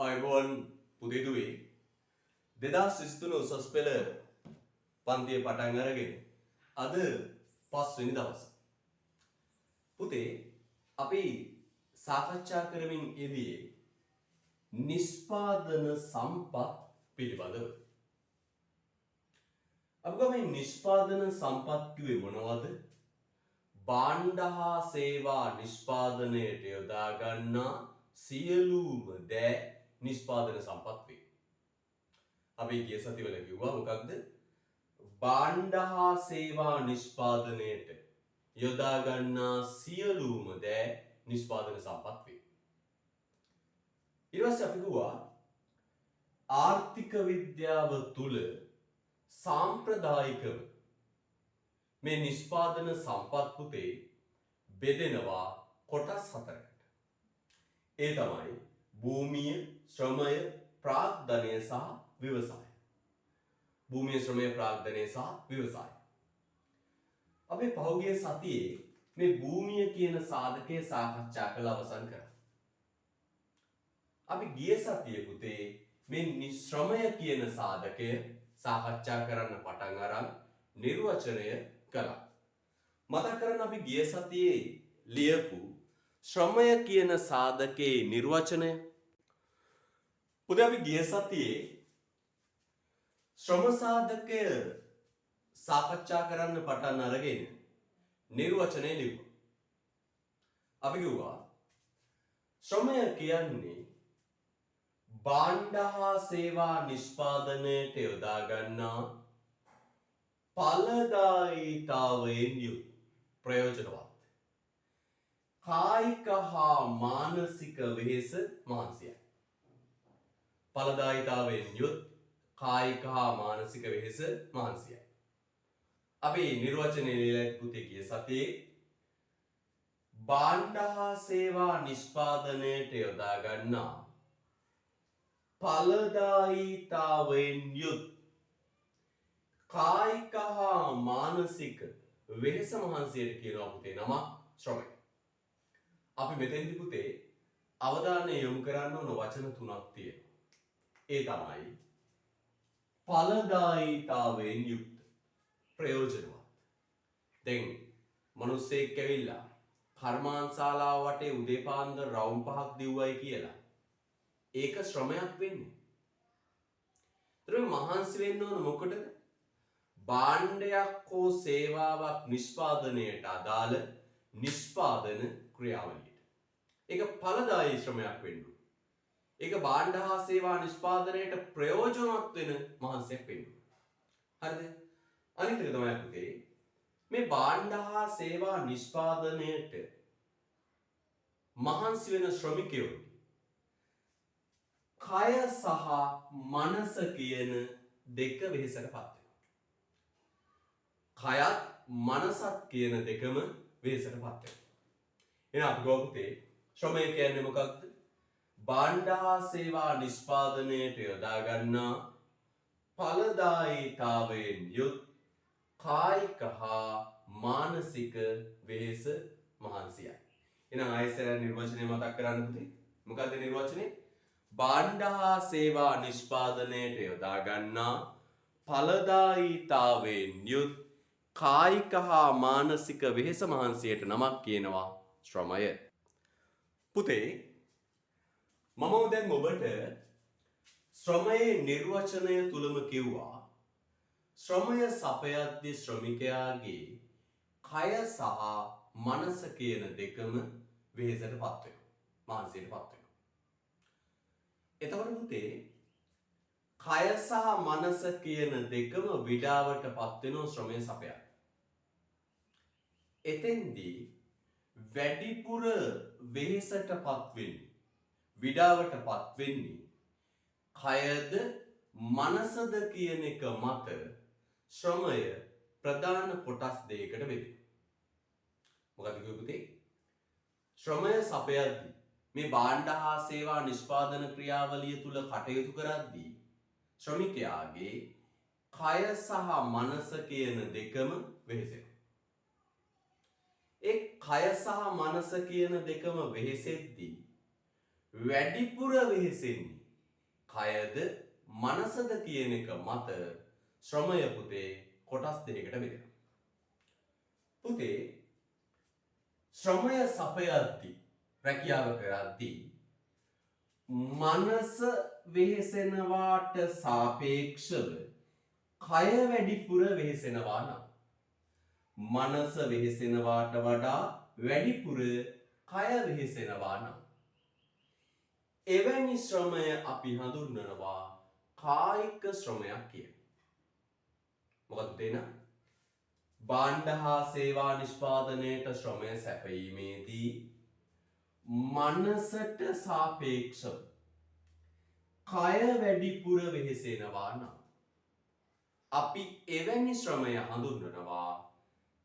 අයිබෝන් පුදේදුවේ 2023 උසස් පෙළ පන්තිය පටන් අරගෙන අද 5 වෙනි දවස. පුතේ අපි සාකච්ඡා කරමින් ඉදියේ නිෂ්පාදන සම්පත් පිළිබඳව. අපි මේ නිෂ්පාදන සම්පත් කිව්වේ මොනවද? භාණ්ඩ හා සේවා නිෂ්පාදනයට යොදා ගන්නා සියලුම දෑ නිෂ්පාදන සම්පත් වේ. අපි ගිය සතිවල කිව්වා මොකක්ද? භාණ්ඩ හා සේවා නිෂ්පාදනයට යොදා ගන්නා සියලුම දෑ නිෂ්පාදන සම්පත් වේ. ඊට පස්සේ අපි කිව්වා ආර්ථික විද්‍යාව තුල සාම්ප්‍රදායිකව මේ නිෂ්පාදන සම්පත් පුතේ බෙදෙනවා කොටස් හතරකට. ඒ තමයි භූමිය, ශ්‍රමය, ප්‍රාග්ධනය සහ ව්‍යවසාය. භූමිය, ශ්‍රමය, ප්‍රාග්ධනය සහ ව්‍යවසාය. අපි පහුගිය සතියේ මේ භූමිය කියන සාධකය සාකච්ඡා කළ අවසන් කරා. අපි ගිය සතියේ පුතේ මේ ශ්‍රමය කියන සාධකය සාකච්ඡා කරන්න පටන් අරන් නිර්වචනය කළා. මතක් කරගන්න අපි ගිය සතියේ ලියපු ශ්‍රමය කියන සාධකයේ නිර්වචනය. පුතේ අපි ගිය සතියේ ශ්‍රම සාධකය සාකච්ඡා කරන්න පටන් අරගෙන නිර්වචනය ලිව්වා. අපි කිව්වා ශ්‍රමය කියන්නේ භාණ්ඩ හා සේවා නිෂ්පාදනයට යොදා ගන්නා ඵලදායීතාවයෙන් යුත් ප්‍රයෝජනවත් කායික හා මානසික වෙහෙස මහන්සියයි. ඵලදායීතාවයෙන් යුත් කායික හා මානසික වෙහෙස මහන්සියයි. අපි නිර්වචනය ලියලා පුතේ ගිය සතියේ භාණ්ඩ හා සේවා නිෂ්පාදනයට යොදා ගන්නා ඵලදායීතාවයෙන් යුත් කායික හා මානසික වෙහෙස මහන්සියට කියනවා පුතේ නම ශ්‍රමය. අපි මෙතෙන්දි පුතේ අවධානය යොමු කරන්න ඕන වචන තුනක් තියෙනවා. ඒ තමයි ඵලදායීතාවයෙන් යුක්ත, ප්‍රයෝජනවත්. දැන් මිනිස්සෙක් ඇවිල්ලා කර්මාන්තශාලාව වටේ උදේ පාන්දර රවුම් 5ක් දිව්වයි කියලා ඒක ශ්‍රමයක් වෙන්නේ. ඒතර මහන්සි වෙන්න ඕන මොකටද? භාණ්ඩයක් හෝ සේවාවක් නිෂ්පාදනයට අදාළ නිෂ්පාදන ක්‍රියාවලියට. ඒක ඵලදායී ශ්‍රමයක් වෙන්න ඕන. ඒක භාණ්ඩ හා සේවා නිෂ්පාදනයට ප්‍රයෝජනවත් වෙන මහන්සියක් වෙන්න ඕන. හරිද? අනිත් එක තමයි පුතේ මේ භාණ්ඩ හා සේවා නිෂ්පාදනයට මහන්සි වෙන ශ්‍රමිකයෝ කය සහ මනස කියන දෙක වෙහෙසටපත් වෙනවා. කයත් මනසත් කියන දෙකම වෙහෙසටපත් වෙනවා. එහෙනම් අපි ගොපුතේ ශ්‍රමය කියන්නේ මොකක්ද? භාණ්ඩ හා සේවා නිෂ්පාදනයට යොදා ගන්නා ඵලදායීතාවයෙන් යුත් කායික හා මානසික වෙහෙස මහන්සියයි. එහෙනම් ආයසර නිර්වචනය මතක් කරගන්න පුතේ. මොකක්ද නිර්වචනේ? භාණ්ඩ හා සේවා නිෂ්පාදනයට යොදා ගන්නා ඵලදායීතාවයෙන් යුත් කායික හා මානසික වෙහෙස මහන්සියට නමක් කියනවා ශ්‍රමය. පුතේ මම දැන් ඔබට ශ්‍රමයේ නිර්වචනය තුලම කිව්වා ශ්‍රමය සපයද්දී ශ්‍රමිකයාගේ කය සහ මනස කියන දෙකම වෙහෙසටපත් වෙනවා. මානසිකටපත් වෙනවා. එතකොට පුතේ කය සහ මනස කියන දෙකම විඩාවටපත් වෙන ශ්‍රමය සපයන. එතෙන්දී වැඩිපුර වෙහෙසටපත් වෙන්නේ විඩාවටපත් වෙන්නේ කයද මනසද කියන එක මත ශ්‍රමය ප්‍රධාන කොටස් දෙකකට බෙදෙනවා. මොකද කිව්වේ පුතේ? ශ්‍රමය සපයද්දී මේ භාණ්ඩ හා සේවා නිෂ්පාදන ක්‍රියාවලිය තුල කටයුතු කරද්දී ශ්‍රමිකයාගේ කය සහ මනස කියන දෙකම වෙහෙසෙනවා. ඒ කය සහ මනස කියන දෙකම වෙහෙසෙද්දී වැඩිපුර වෙහෙසෙන්නේ කයද මනසද කියන එක මත ශ්‍රමය පුතේ කොටස් දෙකකට බෙදෙනවා. පුතේ ශ්‍රමය සපයද්දී රැකියාව කරද්දී මනස වෙහෙසෙනවාට සාපේක්ෂව කය වැඩිපුර වෙහෙසෙනවා නම් මනස වෙහෙසෙනවාට වඩා වැඩිපුර කය වෙහෙසෙනවා නම් එවැනි ශ්‍රමය අපි හඳුන්වනවා කායික ශ්‍රමයක් කියලා. මොකද දෙන භාණ්ඩ හා සේවා නිෂ්පාදනයට ශ්‍රමය සැපයීමේදී මනසට සාපේක්ෂව කය වැඩිපුර වෙහෙසෙනවා නම් අපි එවැනි ශ්‍රමය හඳුන්වනවා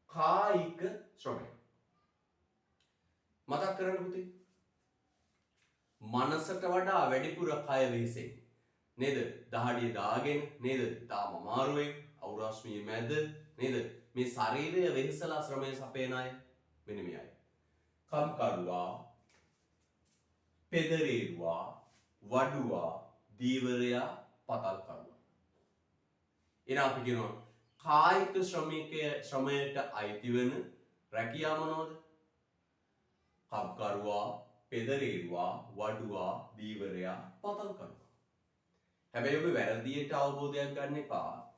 කායික ශ්‍රමය. මතක් කරගන්න පුතේ. මනසට වඩා වැඩිපුර කය වෙහෙසෙන්නේ. නේද? දහඩිය දාගෙන නේද? තාම අමාරුවෙන් අවුරාශ්මිය මැද නේද? මේ ශරීරය වෙහෙසලා ශ්‍රමය සපයන අය මෙන්න මේ අය. කම්කරුවා, පෙදරේරුවා, වඩුවා, දීවරයා, පතල්කරුවා. එන අපි කියනවා කායික ශ්‍රමයට අයිති වෙන රැකියා මොනවද? කම්කරුවා, පෙදරේරුවා, වඩුවා, දීවරයා, පතල්කරුවා. හැබැයි ඔබ වැරදියට අවබෝධයක් ගන්න එපා.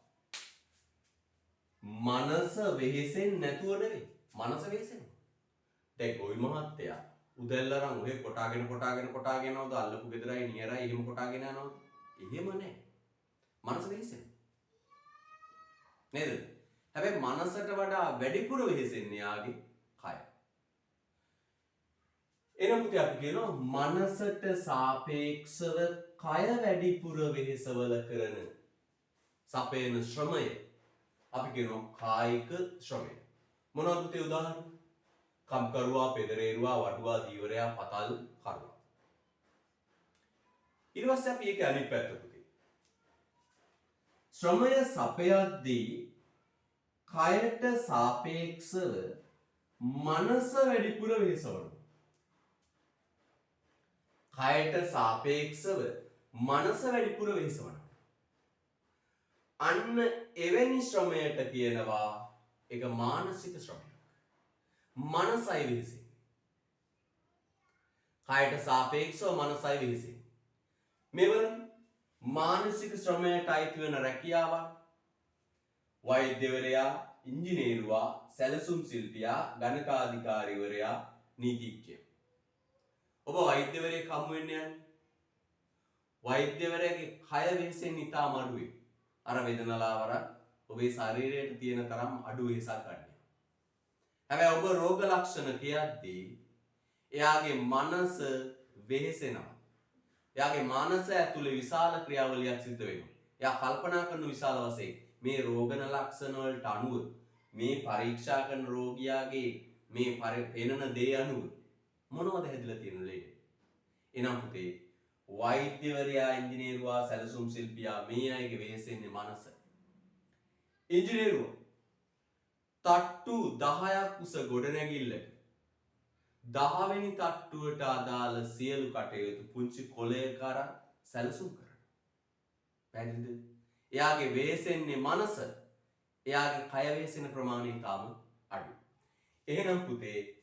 මනස වෙහෙසෙන්නේ නැතුව නෙවෙයි. මනස වෙහෙසෙනවා. දැන් ගොවි මහත්තයා උදැල්ල අරන් ඔහෙ කොටාගෙන යනවද අල්ලපු ගෙදරයි නියරයි එහෙම කොටාගෙන යනවද? එහෙම නැහැ. මනස වෙහෙසෙනවා. නේද? හැබැයි මනසට වඩා වැඩිපුර වෙහෙසෙන්නේ යාගේ කය. එනම් පුතේ අපි කියනවා මනසට සාපේක්ෂව කය වැඩිපුර වෙහෙසවල කරන සපේන ශ්‍රමය අපි කියනවා කායික ශ්‍රමය. මොනවද පුතේ උදාහරණ? කම්කරුවා, පෙදරේරුවා, වඩුවා, දීවරයා, පතල් කරුවා. ඊට පස්සේ අපි ඒකේ අනිත් පැත්ත පුතේ. ශ්‍රමය සපයද්දී කයට සාපේක්ෂව මනස වැඩිපුර වෙහෙසවනවා. කයට සාපේක්ෂව මනස වැඩිපුර වෙහෙසවනවා. අන්න එවැනි ශ්‍රමයට කියනවා ඒක මානසික ශ්‍රමයක්. මනසයි වෙහෙසෙන්නේ. කයට සාපේක්ෂව මනසයි වෙහෙසෙන්නේ. මෙවර මානසික ශ්‍රමයට අයිති වෙන රැකියාවක් වෛද්‍යවරයා, ඉංජිනේරුවා, සැලසුම් ශිල්පියා, ගණකාධිකාරීවරයා, නීතිඥයා. ඔබ වෛද්‍යවරයෙක් හමු වෙන්න යන්නේ. වෛද්‍යවරයාගේ කය වෙහෙසෙන්නේ ඉතාම අඩුයි. අර වේදනාවර ඔබේ ශරීරයට තියෙන තරම් අඩු වෙහසක් ගන්න. හැබැයි ඔබ රෝග ලක්ෂණ කියද්දී එයාගේ මනස වෙහෙසෙනවා. එයාගේ මානස ඇතුලේ විශාල ක්‍රියාවලියක් සිද්ධ වෙනවා. එයා කල්පනා කරන විශාල වශයෙන් මේ රෝගන ලක්ෂණ වලට අනුව මේ පරීක්ෂා කරන රෝගියාගේ මේ පෙනෙන දේ අනුව මොනවද හැදිලා තියෙන ලේද? එනම් පුතේ වෛද්‍යවරයා, ඉංජිනේරුවා, සැලසුම් ශිල්පියා මේ අයගේ වෙහෙසෙන්නේ මනස. ඉංජිනේරුවා තට්ටු 10ක් උස ගොඩනැගිල්ලක 10 වෙනි තට්ටුවට අදාළ සියලු කටයුතු පුංචි කොලයක අරන් සැලසුම් කරනවා. පැහැදිලිද? එයාගේ වෙහෙසෙන්නේ මනස. එයාගේ කය වෙහෙසෙන ප්‍රමාණය තාම අඩුයි. එහෙනම් පුතේ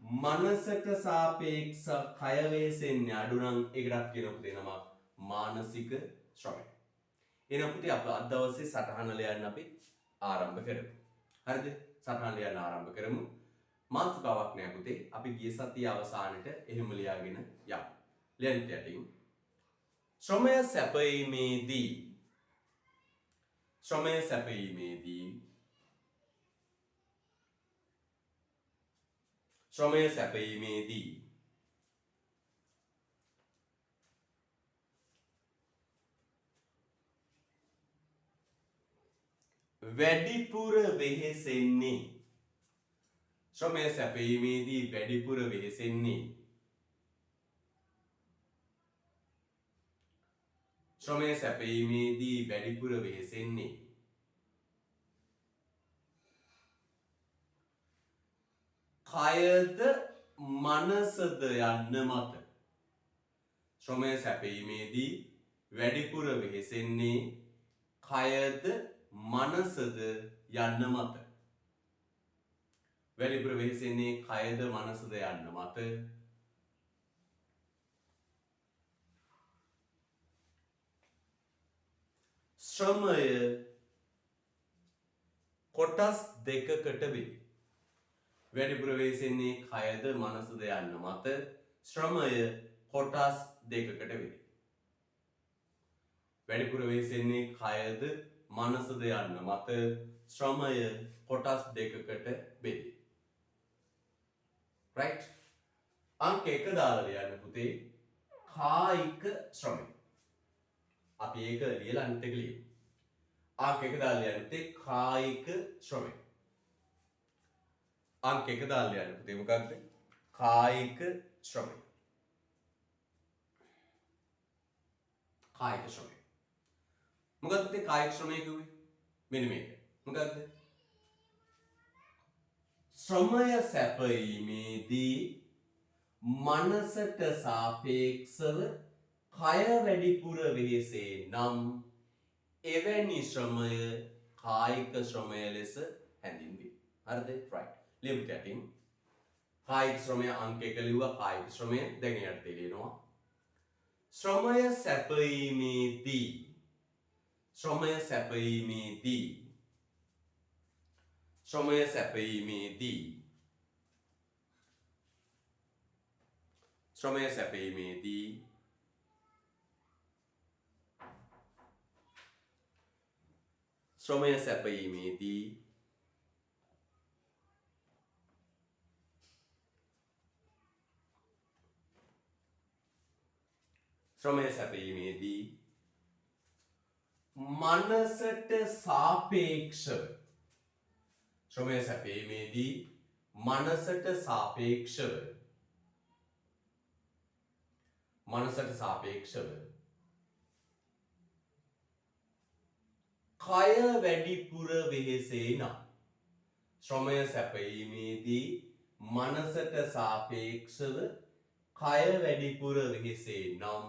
මනසට සාපේක්ෂව කය වෙහෙසෙන්නේ අඩු නම් ඒකටත් කියන පුතේ නම මානසික ශ්‍රමය. එහෙනම් පුතේ අප අද දවසේ සටහන ලියන්න අපි ආරම්භ කරමු. හරිද? සටහන ලියන්න ආරම්භ කරමු. මාතෘකාවක් නෑ පුතේ. අපි ගිය සතියේ අවසානයේ එහෙම ලියාගෙන යමු. ලියන්න යටින් ශ්‍රමය සැපීමේදී වැඩිපුර වෙහෙසෙන්නේ ශ්‍රමය සැපීමේදී වැඩිපුර වෙහෙසෙන්නේ කයද මනසද යන්න මත ශ්‍රමය සැපීමේදී වැඩිපුර වෙහෙසෙන්නේ කයද මනසද යන්න මත. වැඩිපුර වෙහෙසෙන්නේ කයද මනසද යන්න මත. ශ්‍රමය කොටස් දෙකකට බෙදේ. වැඩිපුර වෙහෙසෙන්නේ කයද මනසද යන්න මත. ශ්‍රමය කොටස් දෙකකට බෙදේ. වැඩිපුර වෙහෙසෙන්නේ කයද මනසද යන්න මත. ශ්‍රමය කොටස් දෙකකට බෙදේ. right? අංක 1 දාලා ලියන්න පුතේ. කායික ශ්‍රමය. අපි ඒක ලියලා අනිත් එක ලියමු. අංක 1 දාලා ලියන්න පුතේ කායික ශ්‍රමය. අංක 1 දාලා ලියන්න පුතේ මොකක්ද? කායික ශ්‍රමය. කායික ශ්‍රමය. මොකක්ද පුතේ කායික ශ්‍රමය කිව්වේ? මෙන්න මේක. මොකක්ද? ශ්‍රමය සැපයීමේදී මනසට සාපේක්ෂව කය වැඩිපුර වෙහෙසේ නම් එවැනි ශ්‍රමය කායික ශ්‍රමය ලෙස හැඳින්වේ. හරිද? right. ලියමු කැටින්. කායික ශ්‍රමය අංක 1 ලිව්වා. කායික ශ්‍රමය දැන් යට තේරෙනවා. ශ්‍රමය සැපයීමේදී ශ්‍රමය සැපයීමේදී ශ්‍රමය සැපයීමේදී ශ්‍රමය සැපයීමේදී ශ්‍රමය සැපයීමේදී ශ්‍රමය සැපයීමේදී මනසට සාපේක්ෂව ශ්‍රමය සැපයීමේදී මනසට සාපේක්ෂව කය වැඩිපුර වෙහෙසේ නම් ශ්‍රමය සැපයීමේදී මනසට සාපේක්ෂව කය වැඩිපුර වෙහෙසේ නම්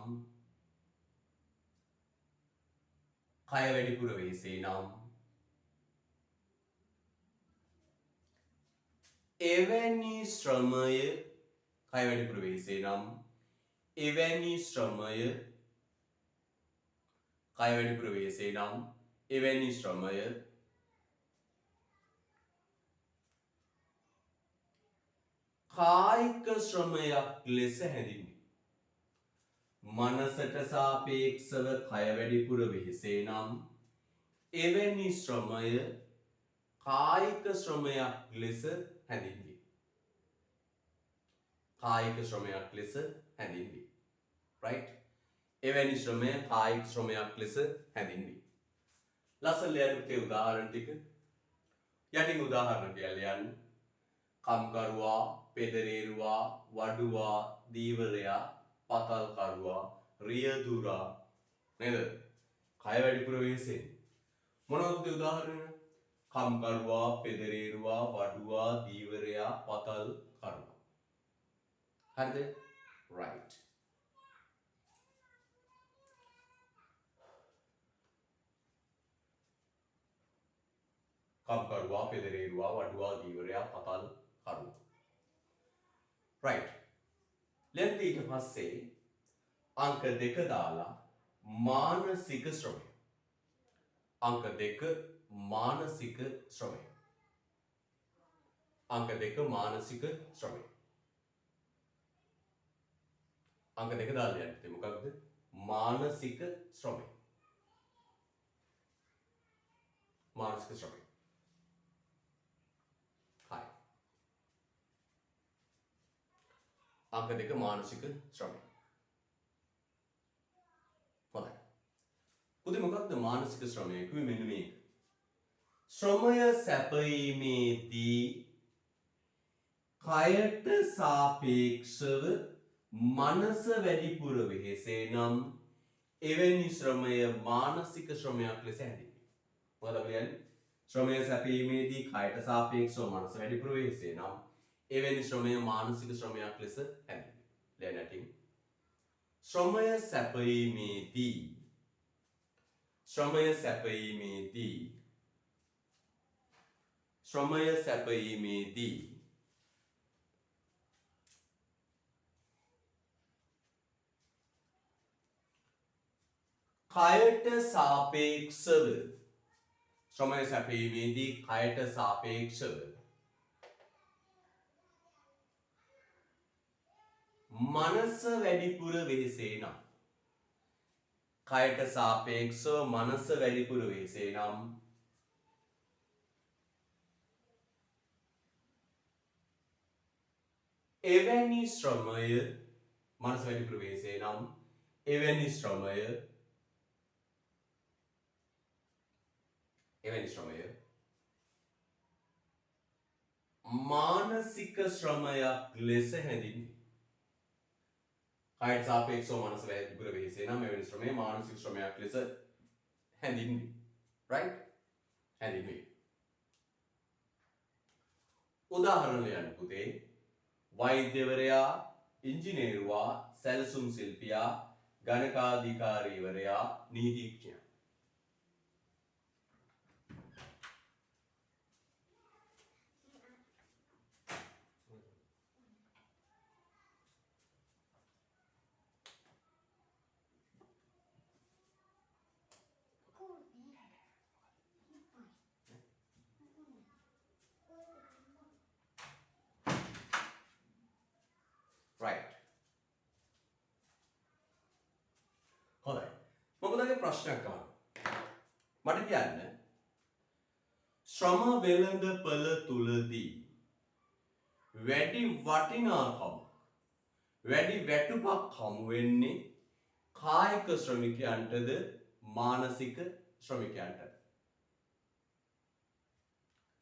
එවැනි ශ්‍රමය කය වැඩිපුර වෙහෙසේ නම් එවැනි ශ්‍රමය කය වැඩිපුර වෙහෙසේ නම් එවැනි ශ්‍රමය කායික ශ්‍රමයක් ලෙස හැඳින්වේ. මනසට සාපේක්ෂව කය වැඩිපුර වෙහෙසේ නම් එවැනි ශ්‍රමය කායික ශ්‍රමයක් ලෙස හැඳින්වේ. කායික ශ්‍රමයක් ලෙස හැඳින්වේ. right? එවැනි ශ්‍රමය කායික ශ්‍රමයක් ලෙස හැඳින්වේ. ලස්සන ලියන්න පුතේ උදාහරණ ටික. යටින් උදාහරණ කියලා ලියන්න. කම්කරුවා, පෙදරේරුවා, වඩුවා, දීවරයා, පතල්කරුවා, රියදුරා නේද? කය වැඩිපුර වෙහෙසෙන්නේ. මොනවද උදාහරණ? කම්කරුවා, පෙදරේරුවා, වඩුවා, දීවරයා, පතල්කරුවා. හරිද? right. කම්කරුවා, පෙදරේරුවා, වඩුවා, දීවරයා, පතල්කරුවා. right. ඊට පස්සේ අංක 2 දාලා මානසික ශ්‍රමය. අංක 2 මානසික ශ්‍රමය. අංක 2 මානසික ශ්‍රමය. අංක 2 දාලා යන්න. මොකක්ද? මානසික ශ්‍රමය. මානසික ශ්‍රමය. හරි. අංක 2 මානසික ශ්‍රමය. හොඳයි. පුතේ මොකක්ද මානසික ශ්‍රමය? කිව්වේ මෙන්න මේක. ශ්‍රමය සැපයීමේදී කයට සාපේක්ෂව මනස වැඩිපුර වෙහෙසේ නම් එවැනි ශ්‍රමය මානසික ශ්‍රමයක් ලෙස හැඳින්වේ. මොකද කියන්නේ? ශ්‍රමය සැපීමේදී කයට සාපේක්ෂව මනස වැඩිපුර වෙහෙසේ නම් එවැනි ශ්‍රමය මානසික ශ්‍රමයක් ලෙස හැඳින්වේ. ශ්‍රමය සැපීමේදී ශ්‍රමය සැපයීමේදී කයට සාපේක්ෂව ශ්‍රමය සැපයීමේදී කයට සාපේක්ෂව මනස වැඩිපුර වෙහෙසේ නම් කයට සාපේක්ෂව මනස වැඩිපුර වෙහෙසේ නම් එවැනි ශ්‍රමය මනස වැඩිපුර වෙහෙසේ නම් එවැනි ශ්‍රමය මානසික ශ්‍රමයක් ලෙස හැඳින්වේ. කයට සාපේක්ෂව මනස වැඩිපුර වෙහෙසේ නම් එවැනි ශ්‍රමය මානසික ශ්‍රමයක් ලෙස හැඳින්වේ. right? හැඳින්වේ. උදාහරණ ලියන්න පුතේ. වෛද්‍යවරයා, ඉංජිනේරුවා, සැලසුම් ශිල්පියා, ගණකාධිකාරීවරයා, නීතිඥයා. right. හොඳයි. මම ඔයාලගේ ප්‍රශ්නයක් අහනවා. මට කියන්න ශ්‍රම වෙළඳපළ තුලදී වැඩි වටිනාකම වැඩි වැටුපක් හමු වෙන්නේ කායික ශ්‍රමිකයන්ටද මානසික ශ්‍රමිකයන්ටද?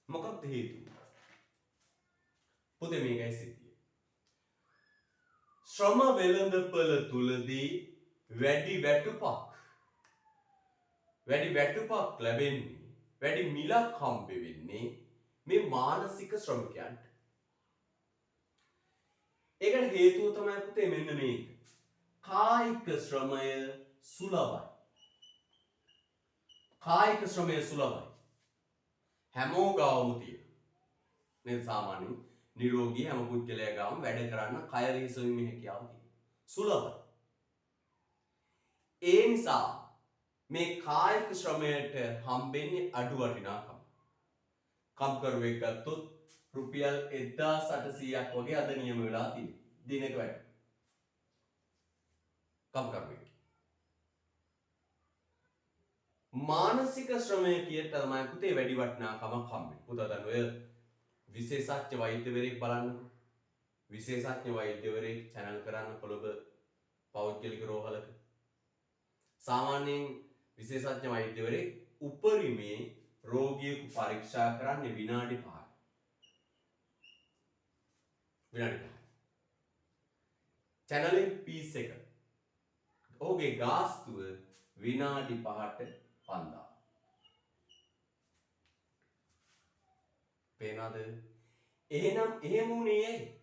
මොකක්ද හේතුව? පුතේ මේකයි සිද්ධිය. ශ්‍රම වෙළඳපළ තුලදී වැඩි වැටුපක් ලැබෙන්නේ වැඩි මිලක් හම්බ වෙන්නේ මේ මානසික ශ්‍රමිකයන්ට. ඒකට හේතුව තමයි පුතේ මෙන්න මේක. කායික ශ්‍රමය සුලභයි. හැමෝ ගාවම තියෙන. නේද? සාමාන්‍යයෙන් නිරෝගී හැම පුද්ගලයා ගාම වැඩ කරන්න කය රිසවීමේ හැකියාව තියෙනවා. සුලභයි. ඒ නිසා මේ කායික ශ්‍රමයට හම්බෙන්නේ අඩු වටිනාකම. කම්කරුවෙක් ගත්තොත් රුපියල් 1800ක් වගේ අද නියම වෙලා තියෙනවා. දිනක වැඩ. කම්කරුවෙක්. මානසික ශ්‍රමය කියට තමයි පුතේ වැඩි වටිනාකමක් හම්බෙන්නේ. පුතා දැන් ඔය විශේෂඥ වෛද්‍යවරයෙක් බලන්නකො. විශේෂඥ වෛද්‍යවරයෙක් channel කරන්න කොළඹ පෞද්ගලික රෝහලක. සාමාන්‍යයෙන් විශේෂඥ වෛද්‍යවරයෙක් උපරිමේ රෝගියෙකු පරීක්ෂා කරන්නේ විනාඩි 5ක්. channel piece එක. ඔහුගේ ගාස්තුව විනාඩි 5ට 5000. පේනවද? එහෙනම් එහෙම උනේ ඇයි?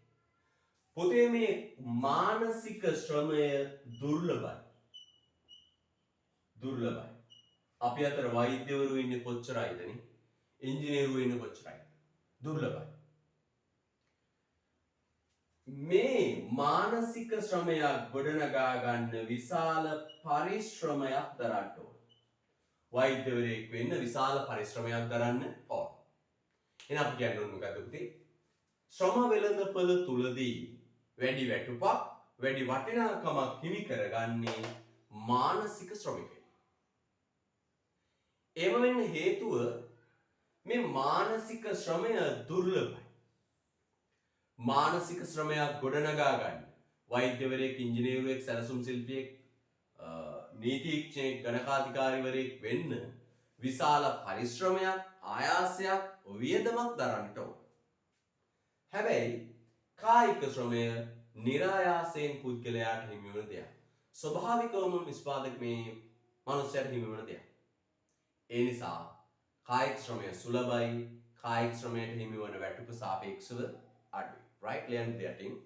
පොතේ මේ මානසික ශ්‍රමය දුර්ලභයි. අපි අතර වෛද්‍යවරු ඉන්නේ කොච්චරයිද නේ? ඉංජිනේරුවෝ ඉන්නේ කොච්චරයිද? දුර්ලභයි. මේ මානසික ශ්‍රමයක් ගොඩනගා ගන්න විශාල පරිශ්‍රමයක් දරන්න ඕන. වෛද්‍යවරයෙක් වෙන්න විශාල පරිශ්‍රමයක් දරන්න ඕන. එහෙනම් අපි කියන්නේ මොකද්ද පුතේ? ශ්‍රම වෙළඳපළ තුලදී වැඩි වැටුපක් වැඩි වටිනාකමක් හිමි කරගන්නේ මානසික ශ්‍රමිකයෝ. ඒව වෙන්න හේතුව මේ මානසික ශ්‍රමය දුර්ලභයි. මානසික ශ්‍රමයක් ගොඩනගා ගන්න වෛද්‍යවරයෙක්, ඉංජිනේරුවෙක්, සැලසුම් ශිල්පියෙක්, නීතිඥයෙක්, ගණකාධිකාරීවරයෙක් වෙන්න විශාල පරිශ්‍රමයක්, ආයාසයක්, වියදමක් දරන්නට ඕන. හැබැයි කායික ශ්‍රමය નિરાයාසයෙන් පුද්ගලයාට හිමි වන දෙයක්. ස්වභාවිකවම නිෂ්පාදක මේ මනුස්සයාට හිමි වන දෙයක්. ඒ නිසා කායික ශ්‍රමය සුලභයි. කායික ශ්‍රමයට හිමි වන වැටුප සාපේක්ෂව අඩුයි. right? ලියන්න දෙයටින්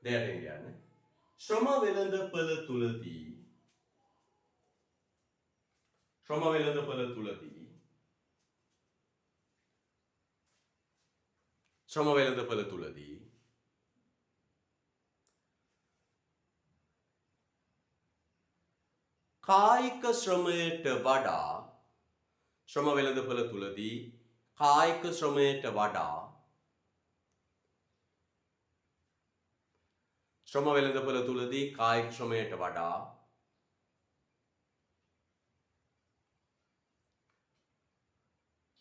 යන්නේ. ශ්‍රම වෙළඳපළ තුලදී ශ්‍රම වෙළඳපොළ තුලදී ශ්‍රම වෙළඳපොළ තුලදී කායික ශ්‍රමයට වඩා ශ්‍රම වෙළඳපොළ තුලදී කායික ශ්‍රමයට වඩා ශ්‍රම වෙළඳපොළ තුලදී කායික ශ්‍රමයට වඩා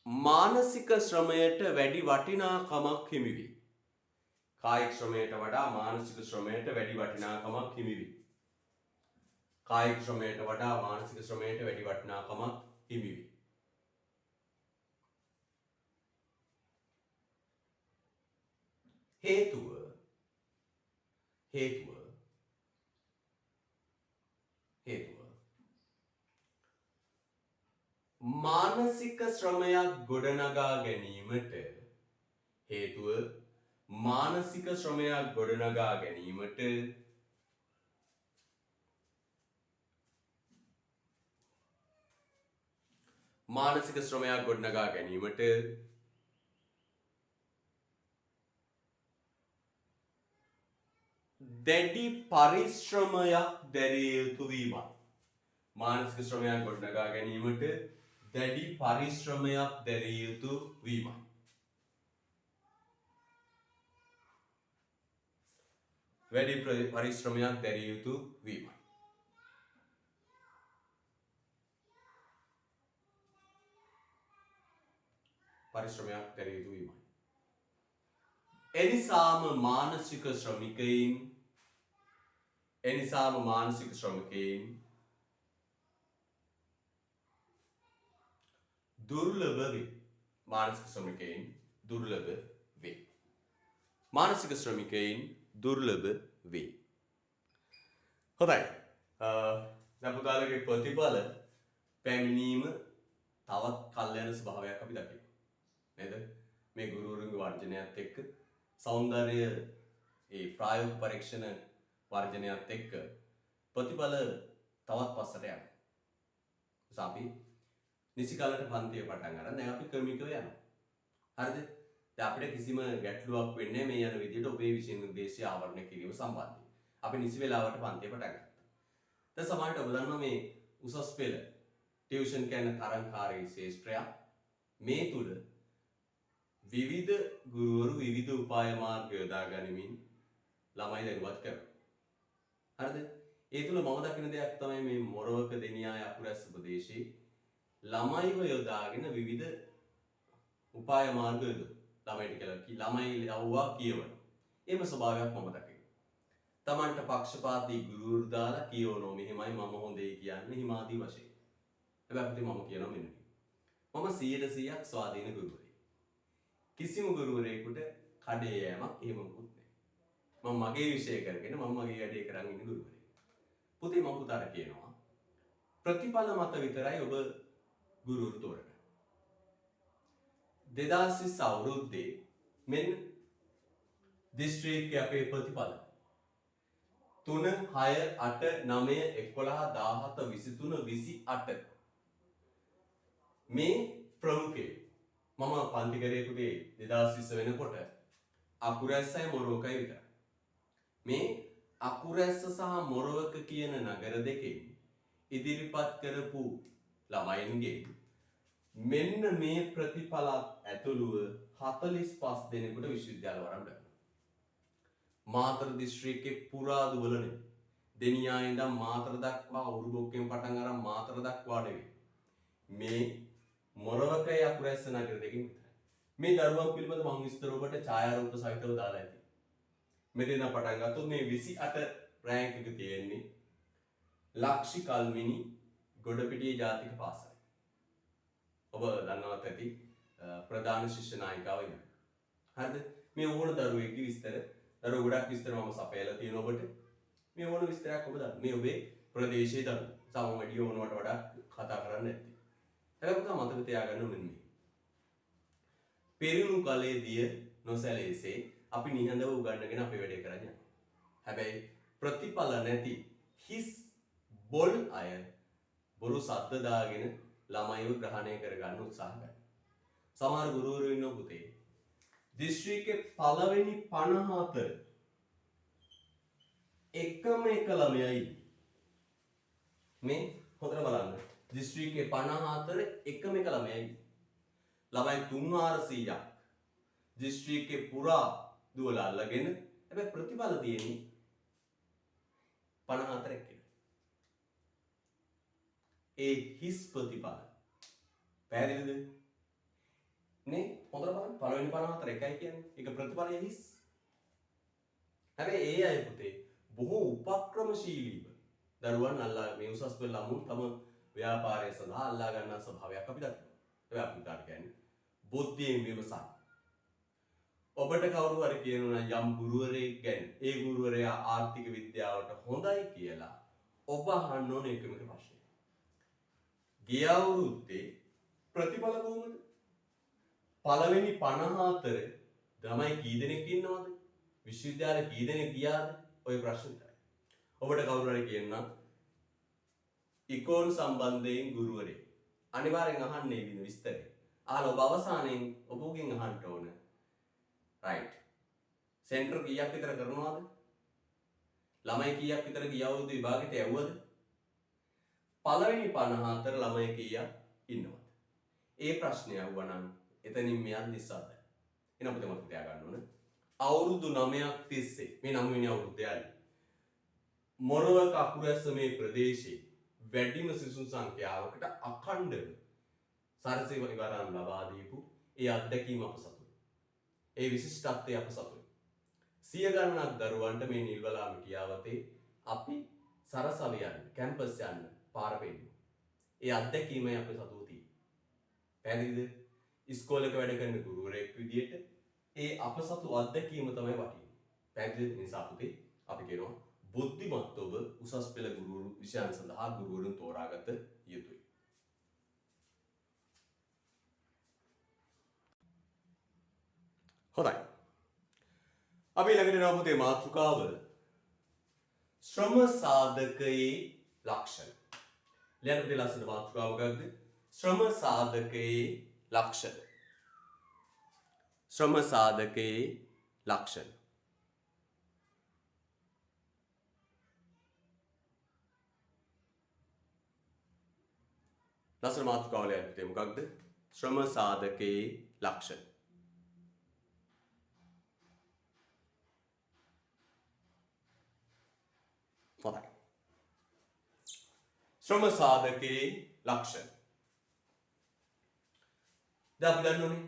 මානසික ශ්‍රමයට වැඩි වටිනාකමක් හිමි වේ. කායික ශ්‍රමයට වඩා මානසික ශ්‍රමයට වැඩි වටිනාකමක් හිමි වේ. කායික ශ්‍රමයට වඩා මානසික ශ්‍රමයට වැඩි වටිනාකමක් හිමි වේ. හේතුව මානසික ශ්‍රමයක් ගොඩනගා ගැනීමට මානසික ශ්‍රමයක් ගොඩනගා ගැනීමට දැඩි පරිශ්‍රමයක් දැරිය යුතු වීමයි. මානසික ශ්‍රමයක් ගොඩනගා ගැනීමට දැඩි පරිශ්‍රමයක් දැරිය යුතු වීමයි. වැඩි පරිශ්‍රමයක් දැරිය යුතු වීමයි. පරිශ්‍රමයක් දැරිය යුතු වීමයි. එනිසාම මානසික ශ්‍රමිකයින් දුර්ලභ වේ. මානසික ශ්‍රමිකයින් දුර්ලභ වේ. හොඳයි. දැන් පුතාලගේ ප්‍රතිඵල පැමිණීම තවත් කල් යන ස්වභාවයක් අපි දකිනවා. නේද? මේ ගුරුවරුන්ගේ වර්ජනයත් එක්ක සෞන්දර්ය ප්‍රායෝගික පරීක්ෂණ වර්ජනයත් එක්ක ප්‍රතිඵල තවත් පස්සට යනවා. අපි නිසි කාලයට පන්තිය පටන් ගන්න. දැන් අපි ක්‍රමිකව යනවා. හරිද? දැන් අපිට කිසිම ගැටලුවක් වෙන්නේ මේ යන විදිහට ඔබේ විෂය නිර්දේශය ආවරණය කිරීම සම්බන්ධයෙන්. අපි නිසි වේලාවට පන්තිය පටන් ගත්තා. දැන් සමහරවිට ඔබ දන්නවා මේ උසස් පෙළ ටියුෂන් කියන තරංකාරී ශාස්ත්‍රයක් මේ තුල විවිධ ගුරුවරු විවිධ උපාය මාර්ග යොදා ගනිමින් ළමයි දැනුවත් කරනවා. හරිද? ඒ තුල මම දකින දෙයක් තමයි මේ මොරවක දෙනියාය අකුරැස් ප්‍රදේශයේ ළමයිව යොදාගෙන විවිධ උපාය මාර්ග යොදවන. ළමයිට කියලා ළමයි යවුවා කියවන. එහෙම ස්වභාවයක් මම දකිනවා. Tamanට පක්ෂපාතී ගුරුවරු දාලා කියවනෝ මෙහෙමයි මම හොඳයි කියන්නේ හිමාදී වශයෙන්. හැබැයි මම කියනවා මෙන්න. මම 100% ස්වාධීන ගුරුවරයෙක්. කිසිම ගුරුවරයෙකුට කඩේ යෑමක් එහෙම මොකුත් නැහැ. මම මගේ විෂය කරගෙන මම මගේ වැඩේ කරන් ඉන්න ගුරුවරයෙක්. පුතේ මම පුතාට කියනවා ප්‍රතිඵල මත විතරයි ඔබ ගුරුවරු තෝරගන්න. 2020 අවුරුද්දේ මෙන්න දිස්ත්‍රික්කයේ අපේ ප්‍රතිඵල 3 6 8 9 11 17 23 28 මේ ප්‍රමුඛයි. මම පන්ති කරේ පුතේ 2020 වෙනකොට අකුරැස්සයි මොරවකයි විතරයි. මේ අකුරැස්ස සහ මොරවක කියන නගර දෙකෙන් ඉදිරිපත් කරපු ළමයින්ගේ මෙන්න මේ ප්‍රතිඵලත් ඇතුළුව 45 දෙනෙකුට විශ්වවිද්‍යාල වරම් ලැබුණා. මාතර දිස්ත්‍රික්කේ පුරාදු වල නෙවෙයි. දෙනියායේ ඉඳන් මාතර දක්වා උරුබොක්කෙන් පටන් අරන් මාතර දක්වා නෙවෙයි. මේ මොරවකයි අකුරැස්ස නගර දෙකෙන් විතරයි. මේ දරුවන් පිළිබඳ මම විස්තර ඔබට ඡායාරූප සහිතව දාලා ඇති. මෙතන පටන් ගත්තොත් මේ 28 රෑන්ක් එක තියෙන්නේ ලක්ෂි කල්මිනි ගොඩපිටිය ජාතික පාසල. ඔබ දන්නවත් ඇති ප්‍රධාන ශිෂ්‍ය නායිකාව ඉන්න. හරිද? මේ ඕන දරුවෙක්ගේ විස්තර, දරුවෝ ගොඩක් විස්තර මම සපයලා තියෙනවා ඔබට. මේ ඕන විස්තරයක් ඔබ දන්න. මේ ඔබේ ප්‍රදේශයේ දරුවෝ. සමහර වැඩි ඕනවට වඩා කතා කරන්න නැති. හැබැයි පුතා මතක තියාගන්න මෙන්න මේ. පෙරුණු කලයේදී නොසැලෙසේ අපි නිහඬව උගන්වගෙන අපේ වැඩේ කරගෙන යනවා. හැබැයි ප්‍රතිඵල නැති හිස් බොල් අය බොරු සද්ද දාගෙන ළමයිව ග්‍රහණය කරගන්න උත්සාහ කරනවා. සමහර ගුරුවරු ඉන්නවා පුතේ. දිස්ත්‍රික්කේ පළවෙනි 54 එකම එක ළමයයි. මේ හොඳට බලන්න. දිස්ත්‍රික්කේ 54 එකම එක ළමයයි. ළමයි 3400ක් දිස්ත්‍රික්කේ පුරා දුවලා අල්ලගෙන හැබැයි ප්‍රතිඵල තියෙන්නේ 54ක් කියලා. ඒ හිස් ප්‍රතිඵල. පැහැදිලිද? නේ හොඳට බලන්න පළවෙනි 54 එකයි කියන්නේ. ඒක ප්‍රතිඵලය හිස්. හැබැයි ඒ අය පුතේ බොහෝ උපක්‍රමශීලීව දරුවන් අල්ලා මේ උසස් පෙළ ළමුන් තම ව්‍යාපාරය සඳහා අල්ලා ගන්නා ස්වභාවයක් අපි දකිනවා. ඒ අපි කියන්නේ බුද්ධියෙන් විමසන්න. ඔබට කවුරු හරි කියනවා නම් යම් ගුරුවරයෙක් ගැන ඒ ගුරුවරයා ආර්ථික විද්‍යාවට හොඳයි කියලා ඔබ අහන්න ඕන එකම ප්‍රශ්නය. ගිය අවුරුද්දේ ප්‍රතිඵල කොහොමද? පළවෙනි 54 ළමයි කී දෙනෙක් ඉන්නවද? විශ්වවිද්‍යාල කී දෙනෙක් ගියාද? ඔය ප්‍රශ්න විතරයි. ඔබට කවුරු හරි කියනවා ඉකෝන් සම්බන්ධයෙන් ගුරුවරයෙක් අනිවාර්යෙන් අහන්නේ වින විස්තරය. අහලා ඔබ අවසානයේ ඔබගෙන් අහන්න ඕන right. සෙන්ටර් කීයක් විතර කරනවද? ළමයි කීයක් විතර ගිය අවුරුදු විභාගෙට යවුවද? පළවෙනි 54 ළමයි කීයක් ඉන්නවද? ඒ ප්‍රශ්නේ අහුවනම් එතනින් මෙයන් නිසාද? එන අපිට මතක තියාගන්න ඕන. අවුරුදු 9ක් තිස්සේ මේ 9 වෙනි අවුරුද්දේ මොරව කකුරැස්ස මේ ප්‍රදේශයේ වැඩිම සිසුන් සංඛ්‍යාවකට අඛණ්ඩව සරසේව ඉවරම් ලබා දීපු ඒ අත්දැකීම අප සතුයි. ඒ විශිෂ්ටත්වය අප සතුයි. සිය ගණනක් දරුවන්ට මේ නිල්වලා මිටියාවතේ අපි සරසව යන්න කැම්පස් යන්න පාර පෙන්නු. ඒ අත්දැකීමයි අපේ සතුව තියෙන්නේ. පැහැදිලිද? ඉස්කෝලේක වැඩ කරන ගුරුවරයෙක් විදියට ඒ අප සතු අත්දැකීම තමයි වටින්නේ. පැහැදිලිද? නිසා පුතේ අපි කියනවා බුද්ධිමත් ඔබ උසස් පෙළ ගුරුවරු විෂයන් සඳහා ගුරුවරුන් තෝරාගත යුතුයි. හොඳයි. අපි ළඟට යනවා පුතේ මාතෘකාව ශ්‍රම සාධකයේ ලක්ෂණ. ලියන්න පුතේ ලස්සන මාතෘකාව මොකක්ද? ශ්‍රම සාධකයේ ලක්ෂණ. ශ්‍රම සාධකයේ ලක්ෂණ. ලස්සන මාතෘකාව ලියන්න පුතේ මොකක්ද? ශ්‍රම සාධකයේ ලක්ෂණ. හොඳයි. ශ්‍රම සාධකයේ ලක්ෂණ. දැන් අපි දන්නෝනේ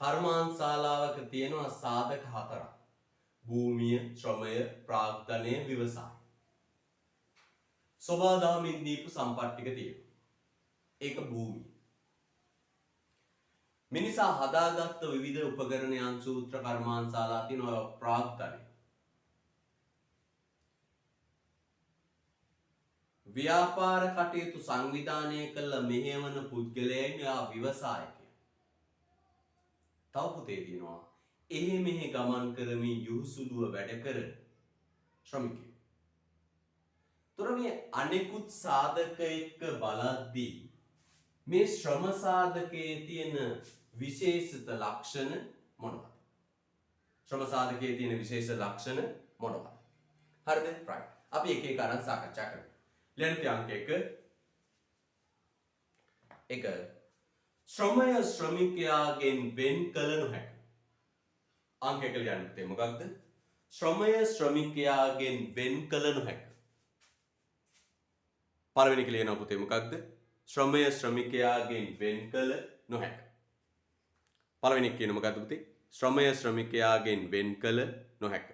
කර්මාන්තශාලාවක තියෙනවා සාධක හතරක්. භූමිය, ශ්‍රමය, ප්‍රාග්ධනය, ව්‍යවසාය. සබාදාමින් දීපු සම්පත් ටික තියෙනවා. ඒක භූමිය. මිනිසා හදාගත්ත විවිධ උපකරණයන් සූත්‍ර කර්මාන්තශාලා තියෙනවා ප්‍රාග්ධනය. ව්‍යාපාර කටයුතු සංවිධානය කළ මෙහෙවන පුද්ගලයන් යා ව්‍යවසායකය. තව පුතේ තියෙනවා එහෙ මෙහෙ ගමන් කරමින් යහුසුලුව වැඩ කරන ශ්‍රමිකයෝ. තොර මේ අනෙකුත් සාධක එක්ක බලද්දී මේ ශ්‍රම සාධකයේ තියෙන විශේෂිත ලක්ෂණ මොනවද? ශ්‍රම සාධකයේ තියෙන විශේෂ ලක්ෂණ මොනවද? හරිද? right. අපි එක එක අරන් සාකච්ඡා කරමු. ලියන්න අංක 1 ශ්‍රමය ශ්‍රමිකයාගෙන් වෙන් කළ නොහැක. අංක 1 ලියන්න පුතේ මොකක්ද? ශ්‍රමය ශ්‍රමිකයාගෙන් වෙන් කළ නොහැක. පළවෙනි එක ලියනවා පුතේ මොකක්ද? ශ්‍රමය ශ්‍රමිකයාගෙන් වෙන් කළ නොහැක. පළවෙනි එක කියන මොකක්ද පුතේ? ශ්‍රමය ශ්‍රමිකයාගෙන් වෙන් කළ නොහැක.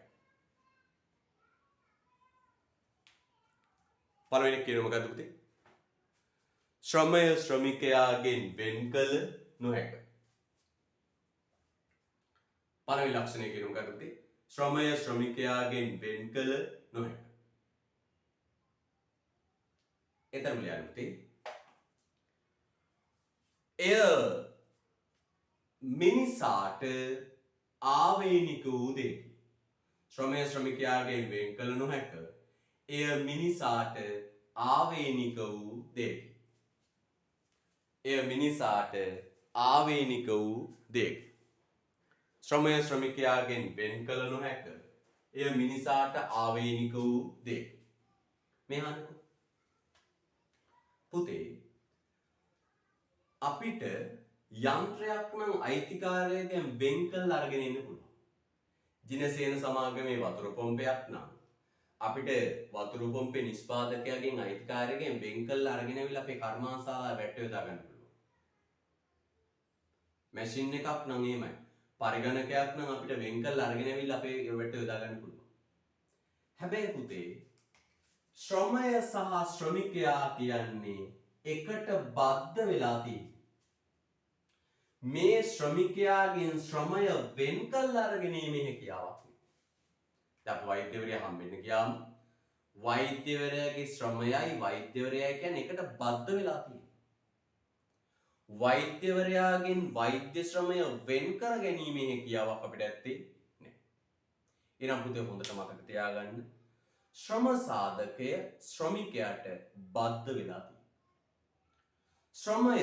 පළවෙනි එක කියන මොකක්ද පුතේ? ශ්‍රමය ශ්‍රමිකයාගෙන් වෙන් කළ නොහැක. පළවෙනි ලක්ෂණය කියන මොකක්ද පුතේ? ශ්‍රමය ශ්‍රමිකයාගෙන් වෙන් කළ නොහැක. එතරම් ලියන්න පුතේ. එය මිනිසාට ආවේනික වූ දෙයකි. ශ්‍රමය ශ්‍රමිකයාගෙන් වෙන් කළ නොහැක. එය මිනිසාට ආවේනික වූ දෙයකි. එය මිනිසාට ආවේනික වූ දෙයක්. ශ්‍රමය ශ්‍රමිකයාගෙන් වෙන් කළ නොහැක. එය මිනිසාට ආවේනික වූ දෙයක්. මේ අහන්නකෝ. පුතේ අපිට යන්ත්‍රයක් නම් අයිතිකාරයෙක්ගෙන් වෙන් කළ අරගෙන ඉන්න පුළුවන්. ජිනසේන සමාගමේ වතුර පොම්පයක් නම් අපිට වතුර පොම්පේ නිෂ්පාදකයාගෙන් අයිතිකාරයෙක්ගෙන් වෙන් කළ අරගෙන අවිලා අපේ කර්මාන්තශාලාවේ වැට්ට යොදා ගන්න පුළුවන්. මැෂින් එකක් නම් එහෙමයි. පරිගණකයක් නම් අපිට වෙන් කළ අරගෙන අවිලා අපේ වැට්ට යොදා ගන්න පුළුවන්. හැබැයි පුතේ ශ්‍රමය සහ ශ්‍රමිකයා කියන්නේ එකට බද්ධ වෙලා තියෙන්නේ. මේ ශ්‍රමිකයාගෙන් ශ්‍රමය වෙන් කළ අරගෙනීමේ හැකියාවක් නේ. දැන් වෛද්‍යවරයා හම්බෙන්න ගියාම වෛද්‍යවරයාගේ ශ්‍රමයයි වෛද්‍යවරයා කියන්නේ එකට බද්ධ වෙලා තියෙන්නේ. වෛද්‍යවරයාගෙන් වෛද්‍ය ශ්‍රමය වෙන් කර ගැනීමේ හැකියාවක් අපිට ඇත්තේ නැහැ. එනම් පුතේ හොඳට මතක තියාගන්න. ශ්‍රම සාධකය ශ්‍රමිකයාට බද්ධ වෙලා තියෙනවා. ශ්‍රමය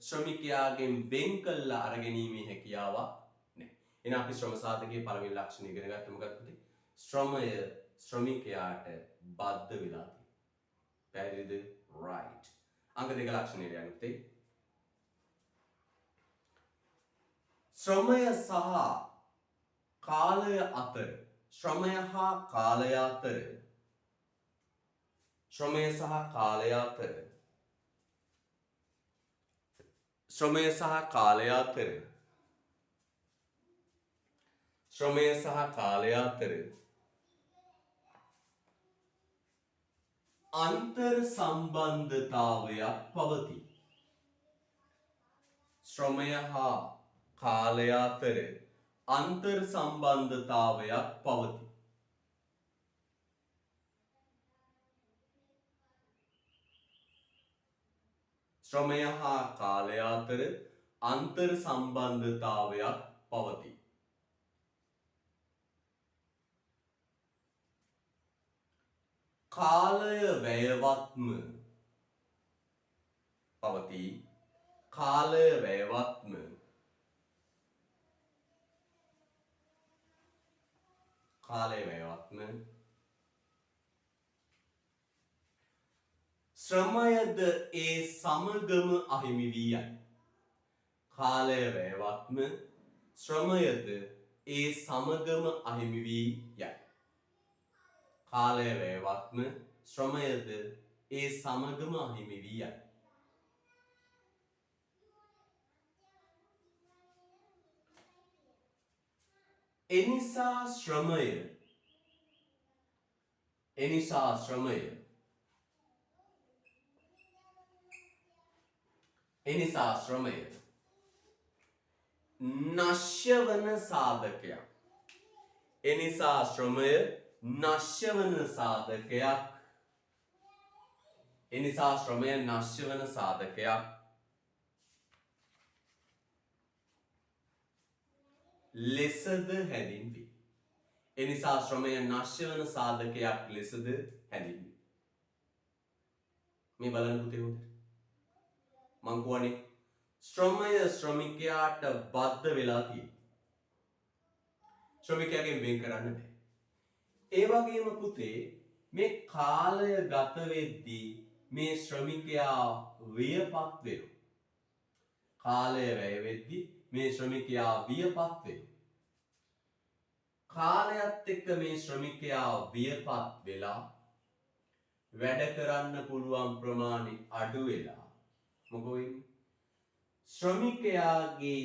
ශ්‍රමිකයාගෙන් වෙන් කළ අරගැනීමේ හැකියාවක් නැහැ. එහෙනම් අපි ශ්‍රම සාධකයේ පළවෙනි ලක්ෂණය ඉගෙන ගත්ත මොකක්ද පුතේ? ශ්‍රමය ශ්‍රමිකයාට බද්ධ වෙලා තියෙනවා. පැහැදිලිද? right. අංක 2 ලක්ෂණයට යන්න පුතේ. ශ්‍රමය සහ කාලය අතර ශ්‍රමය හා කාලය අතර ශ්‍රමය සහ කාලය අතර ශ්‍රමය සහ කාලය අතර ශ්‍රමය සහ කාලය අතර අන්තර් සම්බන්ධතාවයක් පවතී. ශ්‍රමය හා කාලය අතර අන්තර් සම්බන්ධතාවයක් පවතී. ශ්‍රමය හා කාලය අතර අන්තර් සම්බන්ධතාවයක් පවතී. කාලය වැයවත්ම පවතී. කාලය වැයවත්ම කාලය වැයවත්ම ශ්‍රමයද ඒ සමගම අහිමි වී යයි. කාලය වැයවත්ම ශ්‍රමයද ඒ සමගම අහිමි වී යයි. කාලය වැයවත්ම ශ්‍රමයද ඒ සමගම අහිමි වී යයි. එනිසා ශ්‍රමය නශ්‍ය වන සාධකයක්. එනිසා ශ්‍රමය නශ්‍ය වන සාධකයක්. එනිසා ශ්‍රමය නශ්‍ය වන සාධකයක්. ලෙසද හැඳින්වේ. එනිසා ශ්‍රමය නශ්‍ය වන සාධකයක් ලෙසද හැඳින්වේ. මේ බලන්න පුතේ හොඳට. මං කියවනේ ශ්‍රමය ශ්‍රමිකයාට බද්ධ වෙලා තියෙනවා. ශ්‍රමිකයාගෙන් වෙන් කරන්න බෑ. ඒ වගේම පුතේ මේ කාලය ගත වෙද්දී මේ ශ්‍රමිකයා වියපත් වෙනවා. කාලය වැය වෙද්දී මේ ශ්‍රමිකයා වියපත් වෙනවා. කාලයත් එක්ක මේ ශ්‍රමිකයා වියපත් වෙලා වැඩ කරන්න පුළුවන් ප්‍රමාණය අඩු වෙලා මොකෝ වෙන්නේ? ශ්‍රමිකයාගේ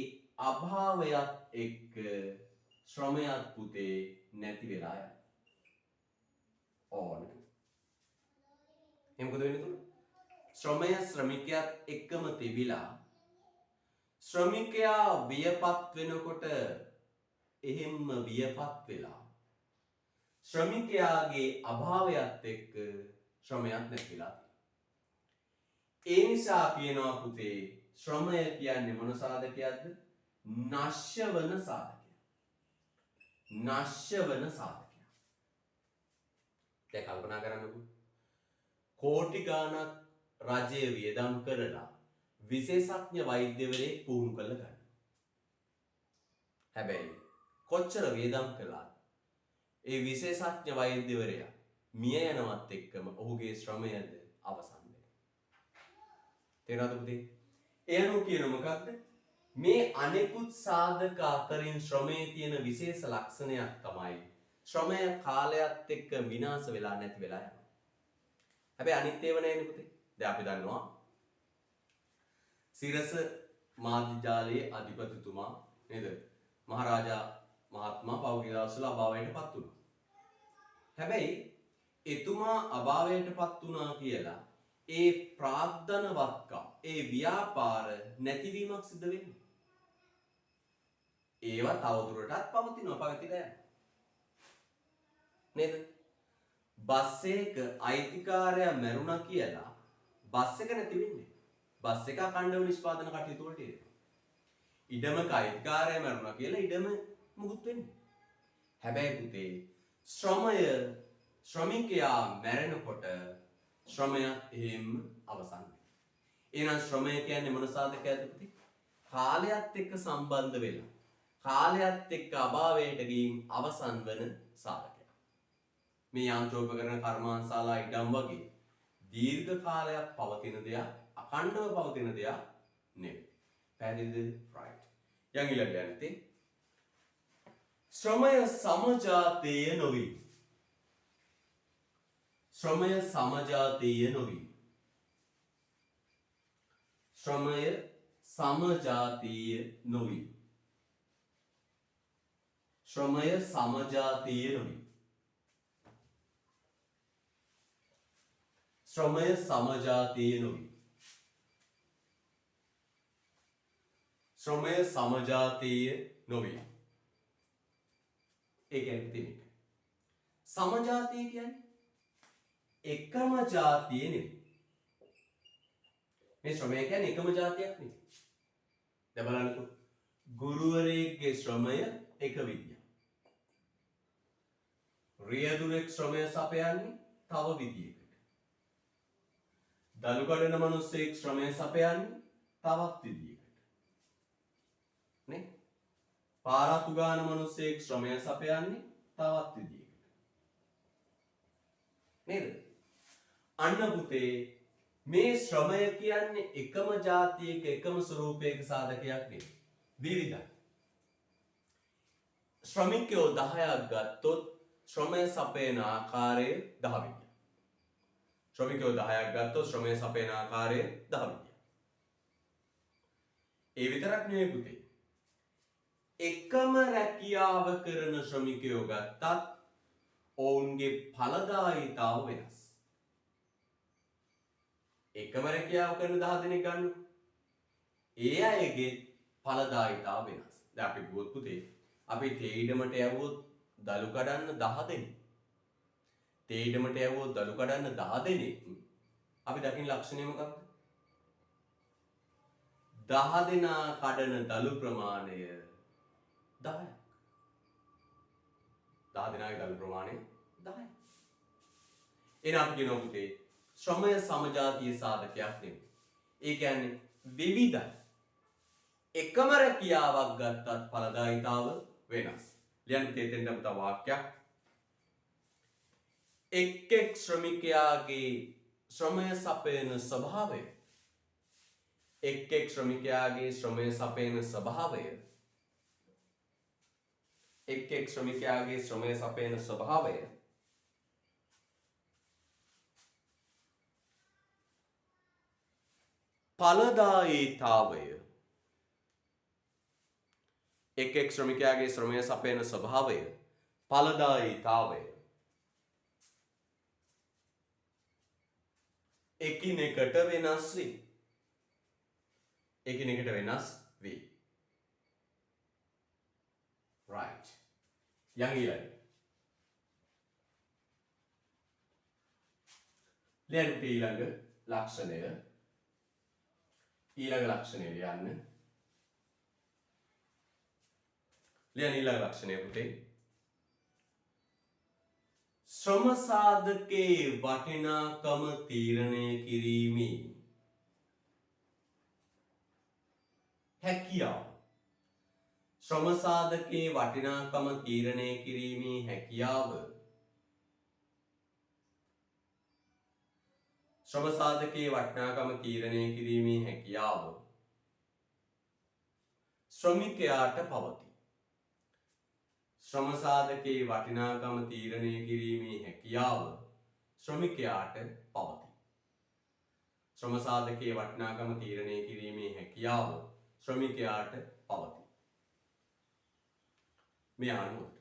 අභාවයත් එක්ක ශ්‍රමයත් පුතේ නැති වෙලා යනවා. ඕන. එහෙනම් මොකද වෙන්නේ තුන? ශ්‍රමය ශ්‍රමිකයාත් එක්කම තිබිලා ශ්‍රමිකයා වියපත් වෙනකොට එහෙම්ම වියපත් වෙලා ශ්‍රමිකයාගේ අභාවයත් එක්ක ශ්‍රමයක් නැතිලා. ඒ නිසා කියනවා පුතේ ශ්‍රමය කියන්නේ මොන සාධකයක්ද? නශ්‍ය වන සාධකයක්. නශ්‍ය වන සාධකයක්. දැන් කල්පනා කරන්නකෝ. කෝටි ගාණක් රජය වියදම් කරලා විශේෂඥ වෛද්‍යවරයෙක් පුහුණු කරලා ගන්න. හැබැයි කොච්චර වේදම් කළාත් ඒ විශේෂඥ වෛද්‍යවරයා මිය යනවත් එක්කම ඔහුගේ ශ්‍රමයද අවසන් වෙනවා. තේරෙනවද පුතේ? එයනෝ කියන මොකක්ද? මේ අනෙකුත් සාධක අතරින් ශ්‍රමයේ තියෙන විශේෂ ලක්ෂණයක් තමයි ශ්‍රමය කාලයත් එක්ක විනාශ වෙලා නැති වෙලා යනවා. හැබැයි අනිත් ඒවා නෑනේ පුතේ. දැන් අපි දන්නවා සිරස මාධ්‍ය ජාලයේ අධිපතිතුමා නේද? මහරජා මහත්මයා පෞද්ගලික දවස්වල අභාවයටපත් වුණා. හැබැයි එතුමා අභාවයටපත් වුණා කියලා ඒ ප්‍රාර්ථනවත්කම් ඒ ව්‍යාපාර නැතිවීමක් සිද්ධ වෙන්නේ. ඒවා තවදුරටත් පවතිනවා පවතිලා යනවා. නේද? බස් එක අයිතිකාරයා මැරුණා කියලා බස් එක නැති වෙන්නේ. බස් එක අඛණ්ඩව නිෂ්පාදන කටයුතු වලට එනවා. ඉඩමක අයිතිකාරයා මැරුණා කියලා ඉඩම මුකුත් වෙන්නේ. හැබැයි පුතේ ශ්‍රමිකයා මැරෙනකොට ශ්‍රමය එහෙම අවසන් වෙනවා. එහෙනම් ශ්‍රමය කියන්නේ මොන සාධකයක්ද පුතේ? කාලයත් එක්ක සම්බන්ධ වෙලා කාලයත් එක්ක අභාවයට ගින් අවසන් වන සාධකයක්. මේ යන්ත්‍රෝපකරණ කර්මාන්තශාලා ඉඩම් වගේ දීර්ඝ කාලයක් පවතින දෙයක් අඛණ්ඩව පවතින දෙයක් නෙවෙයි. පැහැදිලිද? right. යන් ඊළඟට යන්නේ ශ්‍රමය සමජාතීය නොවි. ශ්‍රමය සමජාතීය නොවි. ශ්‍රමය සමජාතීය නොවි. ශ්‍රමය සමජාතීය නොවි. ශ්‍රමය සමජාතීය නොවි. ශ්‍රමය සමජාතීය නොවි. ඒ කියන්නේ මේක. සමජාතීය කියන්නේ එකම ජාතිය නෙවෙයි. මේ ශ්‍රමය කියන්නේ එකම ජාතියක් නෙවෙයි. දැන් බලන්නකෝ. ගුරුවරයෙක්ගේ ශ්‍රමය එක විදියක්. රියදුරෙක් ශ්‍රමය සපයන්නේ තව විදියකට. දලු කඩන මිනිස්සෙක් ශ්‍රමය සපයන්නේ තවත් විදියකට. නේ? පාරාතු ගාන මිනිස්සෙක් ශ්‍රමය සපයන්නේ තවත් විදියකට. නේද? අන්න පුතේ මේ ශ්‍රමය කියන්නේ එකම ජාතියක එකම ස්වරූපයක සාධකයක් නෙවෙයි. විවිධයි. ශ්‍රමිකයෝ 10ක් ගත්තොත් ශ්‍රමය සපයන ආකාරය 10 විදියක්. ශ්‍රමිකයෝ 10ක් ගත්තොත් ශ්‍රමය සපයන ආකාරය 10 විදියක්. ඒ විතරක් නෙවෙයි පුතේ. එකම රැකියාව කරන ශ්‍රමිකයෝ ගත්තත් ඔවුන්ගේ ඵලදායීතාව වෙනස්. එකම රැකියාව කරන 10 දෙනෙක් ගන්න. ඒ අයගේ ඵලදායීතාව වෙනස්. දැන් අපි ගියොත් පුතේ අපි තේයිඩමට යවුවොත් දලු කඩන්න 10 දෙනෙක්. තේයිඩමට යවුවොත් දලු කඩන්න 10 දෙනෙක්. අපි දකින්න ලක්ෂණය මොකක්ද? 10 දෙනා කඩන දලු ප්‍රමාණය 10ක්. 10 දෙනාගේ දලු ප්‍රමාණය 10ක්. එන අපි කියනවා පුතේ ශ්‍රමය සමජාතීය සාධකයක් නෙමෙයි. ඒ කියන්නේ විවිධයි. එකම රැකියාවක් ගත්තත් ඵලදායීතාව වෙනස්. ලියන්න තේතෙන්ද පුතා වාක්‍යයක්. එක් ශ්‍රමිකයාගේ ශ්‍රමය සපයන ස්වභාවය එක් ශ්‍රමිකයාගේ ශ්‍රමය සපයන ස්වභාවය එක් ශ්‍රමිකයාගේ ශ්‍රමය සපයන ස්වභාවය ඵලදායීතාවය එක් ශ්‍රමිකයාගේ ශ්‍රමය සපයන ස්වභාවය ඵලදායීතාවය එකිනෙකට වෙනස් වේ. එකිනෙකට වෙනස් වේ. right. යන් ඊළඟ ඊළඟ ලක්ෂණය ඊළඟ ලක්ෂණය ලියන්න. ලියන්න ඊළඟ ලක්ෂණය පුතේ. ශ්‍රම සාධකයේ වටිනාකම තීරණය කිරීමේ හැකියාව. ශ්‍රම සාධකයේ වටිනාකම තීරණය කිරීමේ හැකියාව. ශ්‍රම සාධකයේ වටිනාකම තීරණය කිරීමේ හැකියාව ශ්‍රමිකයාට පවතී. ශ්‍රම සාධකයේ වටිනාකම තීරණය කිරීමේ හැකියාව ශ්‍රමිකයාට පවතී. ශ්‍රම සාධකයේ වටිනාකම තීරණය කිරීමේ හැකියාව ශ්‍රමිකයාට පවතී. මේ අනුවට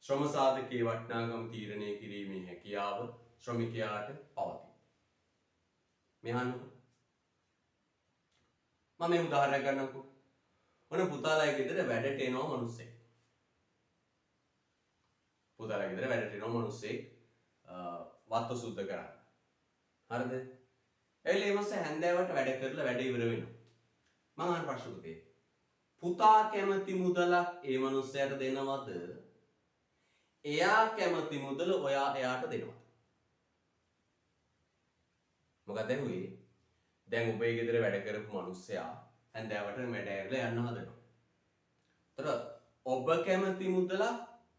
ශ්‍රම සාධකයේ වටිනාකම තීරණය කිරීමේ හැකියාව ශ්‍රමිකයාට පවතී. මේ අනුව මම මේ උදාහරණයක් ගන්නම්කෝ. ඔන්න පුතාලා ගෙදර වැඩට එනවා මිනිස්සෙක්. පුතාලා ගෙදර වැඩට එනවා මිනිස්සෙක් වත්ත සුද්ධ කරන්න. හරිද? එයිල මේ මිනිස්සා හැන්දෑවට වැඩ කරලා වැඩ ඉවර වෙනවා. මම අහන ප්‍රශ්න පුතේ. පුතා කැමති මුදලක් ඒ මිනිස්සයාට දෙනවද? එයා කැමති මුදල ඔයා එයාට දෙනවද? මොකද ඇහුවේ? දැන් ඔබේ ගෙදර වැඩ කරපු මිනිස්සයා හැන්දෑවට වැඩ ඇරලා යන්න හදනවා. ඒතර ඔබ කැමති මුදලක්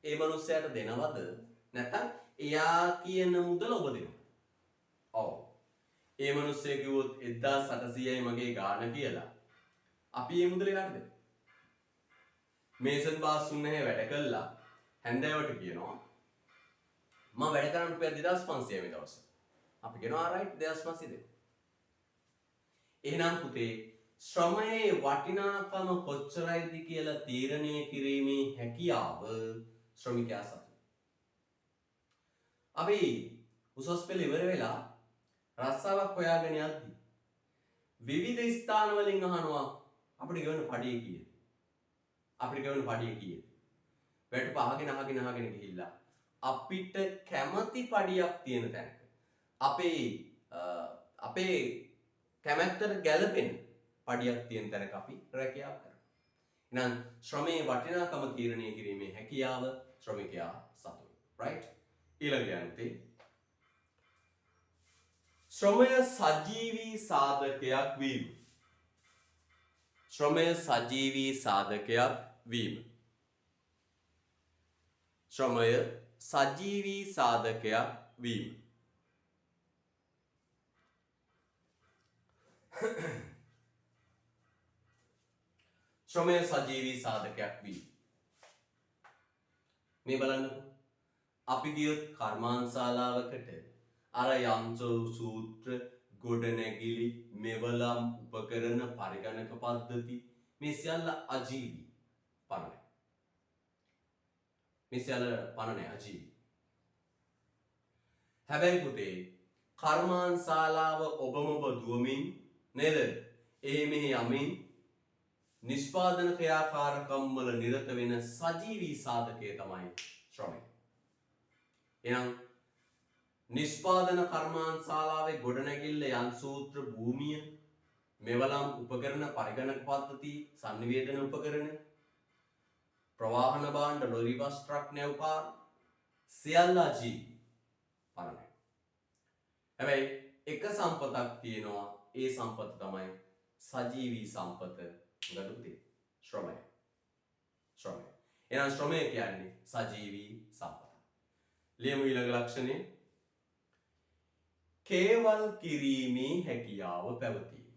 ඒ මිනිස්සයාට දෙනවද? නැත්නම් එයා කියන මුදල ඔබ දෙනවද? ඔව්. ඒ මිනිස්සයා කිව්වොත් 1800යි මගේ ගාණ කියලා. අපි මේ මුදල එයාට දෙමු. මේසන් බාස්තුන් නැහැ වැඩ කළා. හැන්දෑවට කියනවා මම වැඩ කරන්න රුපියල් 2500 මේ දවස්. අපි කියනවා රයිට් 2500 දෙන්න. එහෙනම් පුතේ ශ්‍රමයේ වටිනාකම කොච්චරයිද කියලා තීරණය කිරීමේ හැකියාව ශ්‍රමිකයා සතුයි. අපි උසස් පෙළ ඉවර වෙලා රස්සාවක් හොයාගෙන යද්දි විවිධ ස්ථාන වලින් අහනවා අපිට ගෙවන පඩිය කීයද? අපිට ගෙවන පඩිය කීයද? වැටුප අහගෙන ගිහිල්ලා අපිට කැමති පඩියක් තියෙන තැනක අපේ කැමැත්තට ගැළපෙන පඩියක් තියෙන තැනක අපි රැකියාව කරනවා. එහෙනම් ශ්‍රමයේ වටිනාකම තීරණය කිරීමේ හැකියාව ශ්‍රමිකයා සතුයි. right? ඊළඟ යන්නේ ශ්‍රමය සජීවී සාධකයක් වීම. ශ්‍රමය සජීවී සාධකයක් වීම. ශ්‍රමය සජීවී සාධකයක් වීම. ශ්‍රමය සජීවී සාධකයක් වීම. මේ බලන්නකො. අපි ගියොත් කර්මාන්තශාලාවකට අර යන්ත්‍ර සූත්‍ර ගොඩනැගිලි මෙවලම් උපකරණ පරිගණක පද්ධති මේ සියල්ල අජීවී පරණයි. මේ සියල්ල පරණයි අජීවී. හැබැයි පුතේ කර්මාන්තශාලාව ඔබම ඔබ දුවමින් නේද? මෙහි යමින් නිෂ්පාදන ක්‍රියාකාරකම් වල නිරත වෙන සජීවී සාධකය තමයි ශ්‍රමය. එහෙනම් නිෂ්පාදන කර්මාන්තශාලාවේ ගොඩනැගිල්ල යන්ත්‍ර භූමිය මෙවලම් උපකරණ පරිගණක පද්ධති සංනිවේදන උපකරණ ප්‍රවාහන භාණ්ඩ ලොරි බස් ට්‍රක් නැව්කාර සියල්ල අජීවී පරණයි. හැබැයි එක සම්පතක් තියෙනවා. ඒ සම්පත තමයි සජීවී සම්පත. ගනුදේ ශ්‍රමය. ශ්‍රමය. එහෙනම් ශ්‍රමය කියන්නේ සජීවී සම්පත. ලියමු ඊළඟ ලක්ෂණය. කේවල් කිරීමේ හැකියාව පැවතීම.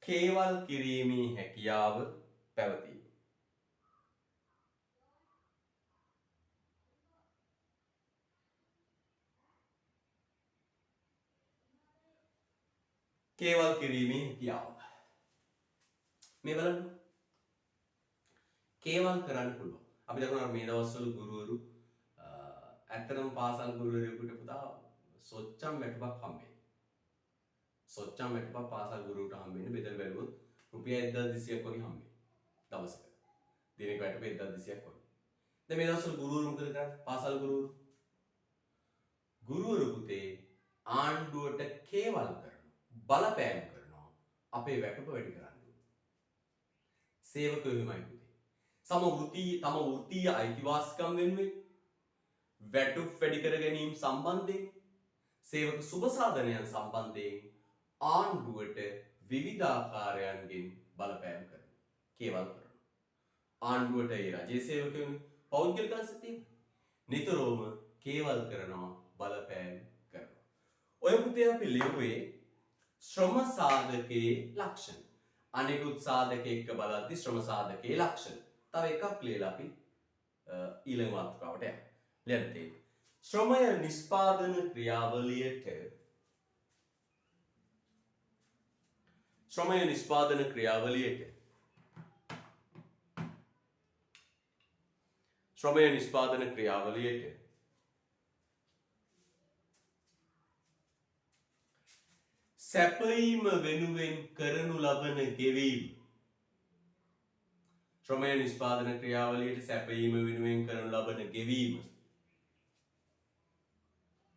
කේවල් කිරීමේ හැකියාව පැවතීම. කේවල් කිරීමේ හැකියාව. මේ බලන්න. කේවල් කරන්න පුළුවන්. අපි දන්නවා මේ දවස්වල ගුරුවරු ඇත්තටම පාසල් ගුරුවරයෙකුට පුතා සොච්චම් වැටුපක් හම්බෙන්නේ. සොච්චම් වැටුපක් පාසල් ගුරුවරට හම්බෙන්නේ බෙදලා බැලුවොත් රුපියල් 1200ක් වගේ හම්බෙන්නේ දවසකට. දිනක වැටුප 1200ක් වගේ. දැන් මේ දවස්වල ගුරුවරු මොකද කරන්නේ? පාසල් ගුරුවරු. ගුරුවරු පුතේ ආණ්ඩුවට කේවල් කරනවා. බලපෑම් කරනවා. අපේ වැටුප වැඩි කරන්න. සේවකයෝ හිමයි පුතේ. තම වෘත්තීය අයිතිවාසිකම් වෙනුවෙන් වැටුප් වැඩි කර ගැනීම සම්බන්ධයෙන් සේවක සුබ සාධනයන් සම්බන්ධයෙන් ආණ්ඩුවට විවිධාකාරයන්ගෙන් බලපෑම් කරනවා. කේවල් කරනවා. ආණ්ඩුවට ඒ රජයේ සේවකයන් පෞද්ගලික අංශතිය නිතරම කේවල් කරනවා බලපෑම් කරනවා. ඔය පුතේ අපි ලියුවේ ශ්‍රම සාධකයේ ලක්ෂණ. අනිකුත් සාධක එක්ක බලද්දි ශ්‍රම සාධකයේ ලක්ෂණ. තව එකක් ලියලා අපි ඊළඟ මාතෘකාවට යමු. ලියන්න තියෙන්නේ. ශ්‍රමය නිෂ්පාදන ක්‍රියාවලියට ශ්‍රමය නිෂ්පාදන ක්‍රියාවලියට ශ්‍රමය නිෂ්පාදන ක්‍රියාවලියට සැපයීම වෙනුවෙන් කරනු ලබන ගෙවීම. ශ්‍රමය නිෂ්පාදන ක්‍රියාවලියට සැපයීම වෙනුවෙන් කරනු ලබන ගෙවීම.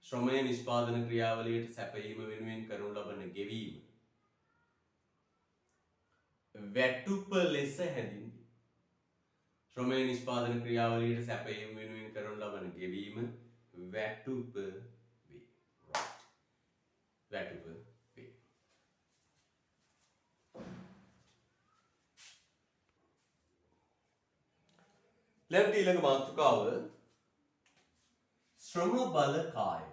ශ්‍රමය නිෂ්පාදන ක්‍රියාවලියට සැපයීම වෙනුවෙන් කරනු ලබන ගෙවීම වැටුප ලෙස හැඳින්වේ. ශ්‍රමය නිෂ්පාදන ක්‍රියාවලියට සැපයීම වෙනුවෙන් කරනු ලබන ගෙවීම වැටුප වේ. වැටුප වේ. ලැබෙන ඊළඟ මාතෘකාව ශ්‍රම බල කාය.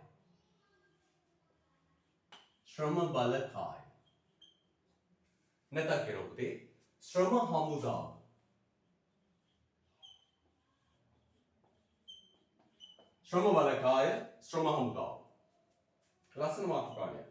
ශ්‍රම බල කාය. නැත්නම් කියනවා පුතේ ශ්‍රම හමුදාව. ශ්‍රම බල කාය ශ්‍රම හමුදාව. ලස්සන මාතෘකාවක්.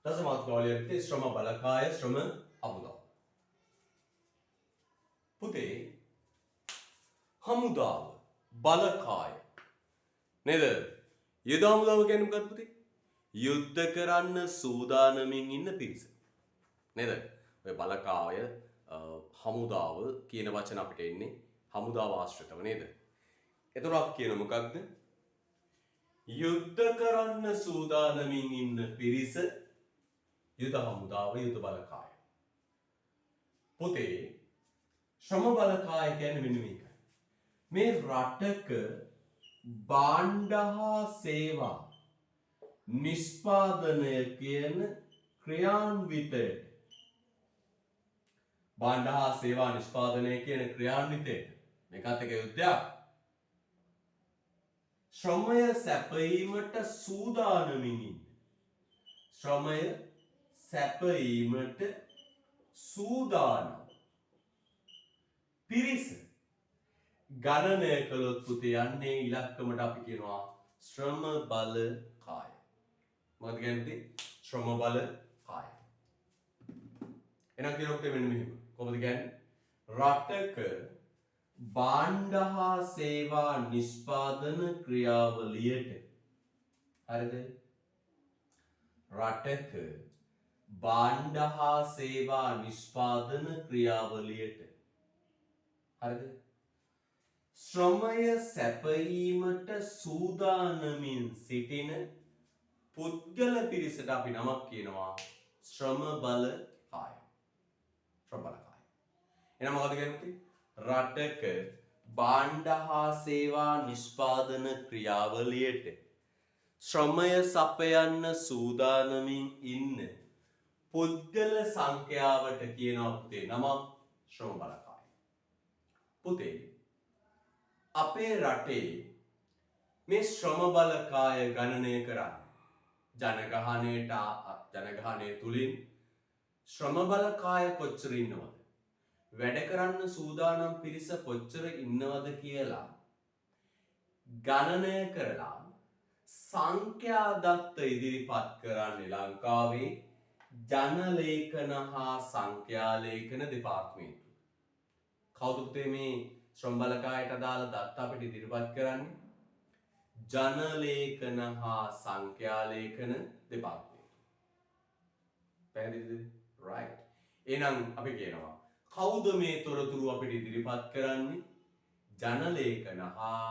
ලස්සන මාතෘකාවලිය ශ්‍රම බල කාය ශ්‍රම හමුදාව. පුතේ හමුදාව බලකාය නේද? යුද හමුදාව කියන්නේ මොකක්ද පුතේ? යුද්ධ කරන්න සූදානමින් ඉන්න පිරිස නේද? ඔය බලකාය හමුදාව කියන වචන අපිට එන්නේ හමුදාව ආශ්‍රිතව නේද? එතකොට කියන මොකක්ද? යුද්ධ කරන්න සූදානමින් ඉන්න පිරිස යුද හමුදාව යුද බලකාය. පුතේ ශ්‍රම බලකාය කියන්නේ මෙන්න මේකයි. මේ රටක භාණ්ඩ හා සේවා නිෂ්පාදනය කියන ක්‍රියාන්විතයට භාණ්ඩ හා සේවා නිෂ්පාදනය කියන ක්‍රියාන්විතයට මේකත් එක යුද්ධයක්. ශ්‍රමය සැපයීමට සූදානමින් ඉන්න. ශ්‍රමය සැපයීමට සූදානම් පිරිස ගණනය කළොත් පුතේ යන්නේ ඉලක්කමට අපි කියනවා ශ්‍රම බල කාය. මොකද කියන්නේ? ශ්‍රම බල කාය. එහෙනම් කියනකොට මෙන්න මෙහෙම. කොහොමද කියන්නේ? රටක භාණ්ඩ හා සේවා නිෂ්පාදන ක්‍රියාවලියට හරිද? රටක භාණ්ඩ හා සේවා නිෂ්පාදන ක්‍රියාවලියට හරිද? ශ්‍රමය සැපයීමට සූදානමින් සිටින පුද්ගල පිරිසට අපි නමක් කියනවා ශ්‍රම බල කාය. ශ්‍රම බල කාය. එහෙනම් මොකද කියන්නේ? රටක භාණ්ඩ හා සේවා නිෂ්පාදන ක්‍රියාවලියට ශ්‍රමය සපයන්න සූදානමින් ඉන්න පුද්ගල සංඛ්‍යාවට කියනවා පුතේ නමක් ශ්‍රම බල කාය. පුතේ අපේ රටේ මේ ශ්‍රම බලකාය ගණනය කරන්න ජනගහනය තුලින් ශ්‍රම බලකාය කොච්චර ඉන්නවද? වැඩ කරන්න සූදානම් පිරිස කොච්චර ඉන්නවද කියලා ගණනය කරලා සංඛ්‍යා දත්ත ඉදිරිපත් කරන්නේ ලංකාවේ ජනලේඛන හා සංඛ්‍යා ලේඛන දෙපාර්තමේන්තුව. කවුද පුතේ මේ ශ්‍රම බලකායට අදාළ දත්ත අපිට ඉදිරිපත් කරන්නේ? ජනලේඛන හා සංඛ්‍යා ලේඛන දෙපාර්තමේන්තුව. පැහැදිලිද? right. එහෙනම් අපි කියනවා කවුද මේ තොරතුරු අපිට ඉදිරිපත් කරන්නේ? ජනලේඛන හා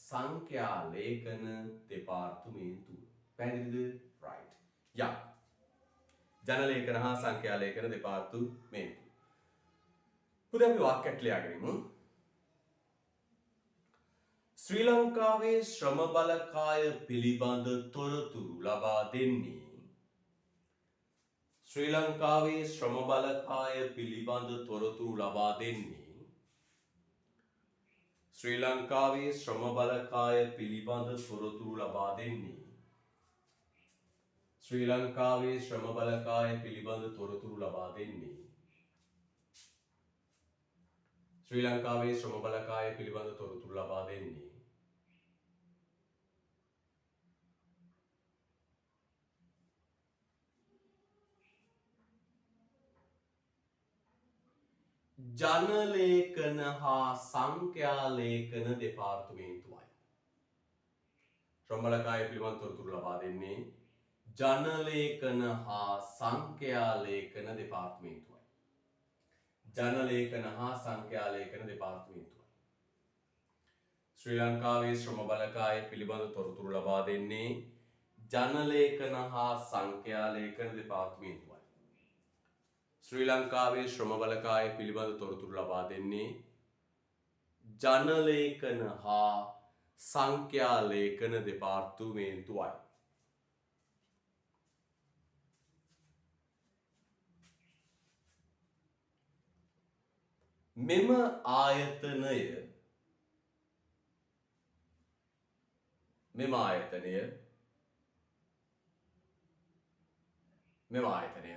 සංඛ්‍යා ලේඛන දෙපාර්තමේන්තුව. පැහැදිලිද? right. යා. ජනලේඛන හා සංඛ්‍යා ලේඛන දෙපාර්තමේන්තුව. පුද අපි වාක්‍යයක් ලියාගනිමු. ශ්‍රී ලංකාවේ ශ්‍රම බලකාය පිළිබඳ තොරතුරු ලබා දෙන්නේ ශ්‍රී ලංකාවේ ශ්‍රම බලකාය පිළිබඳ තොරතුරු ලබා දෙන්නේ ශ්‍රී ලංකාවේ ශ්‍රම බලකාය පිළිබඳ තොරතුරු ලබා දෙන්නේ ශ්‍රී ලංකාවේ ශ්‍රම බලකාය පිළිබඳ තොරතුරු ලබා දෙන්නේ ශ්‍රී ලංකාවේ ශ්‍රම බලකාය පිළිබඳ තොරතුරු ලබා දෙන්නේ ජනලේඛන හා සංඛ්‍යා ලේඛන දෙපාර්තමේන්තුවයි. ශ්‍රම බලකාය පිළිබඳ තොරතුරු ලබා දෙන්නේ ජනලේඛන හා සංඛ්‍යා ලේඛන දෙපාර්තමේන්තුවයි. ජනලේඛන හා සංඛ්‍යා ලේඛන දෙපාර්තමේන්තුවයි. ශ්‍රී ලංකාවේ ශ්‍රම බලකාය පිළිබඳ තොරතුරු ලබා දෙන්නේ ජනලේඛන හා සංඛ්‍යා ලේඛන දෙපාර්තමේන්තුවයි. ශ්‍රී ලංකාවේ ශ්‍රම බලකාය පිළිබඳ තොරතුරු ලබා දෙන්නේ ජනලේඛන හා සංඛ්‍යා ලේඛන දෙපාර්තමේන්තුවයි. මෙම ආයතනය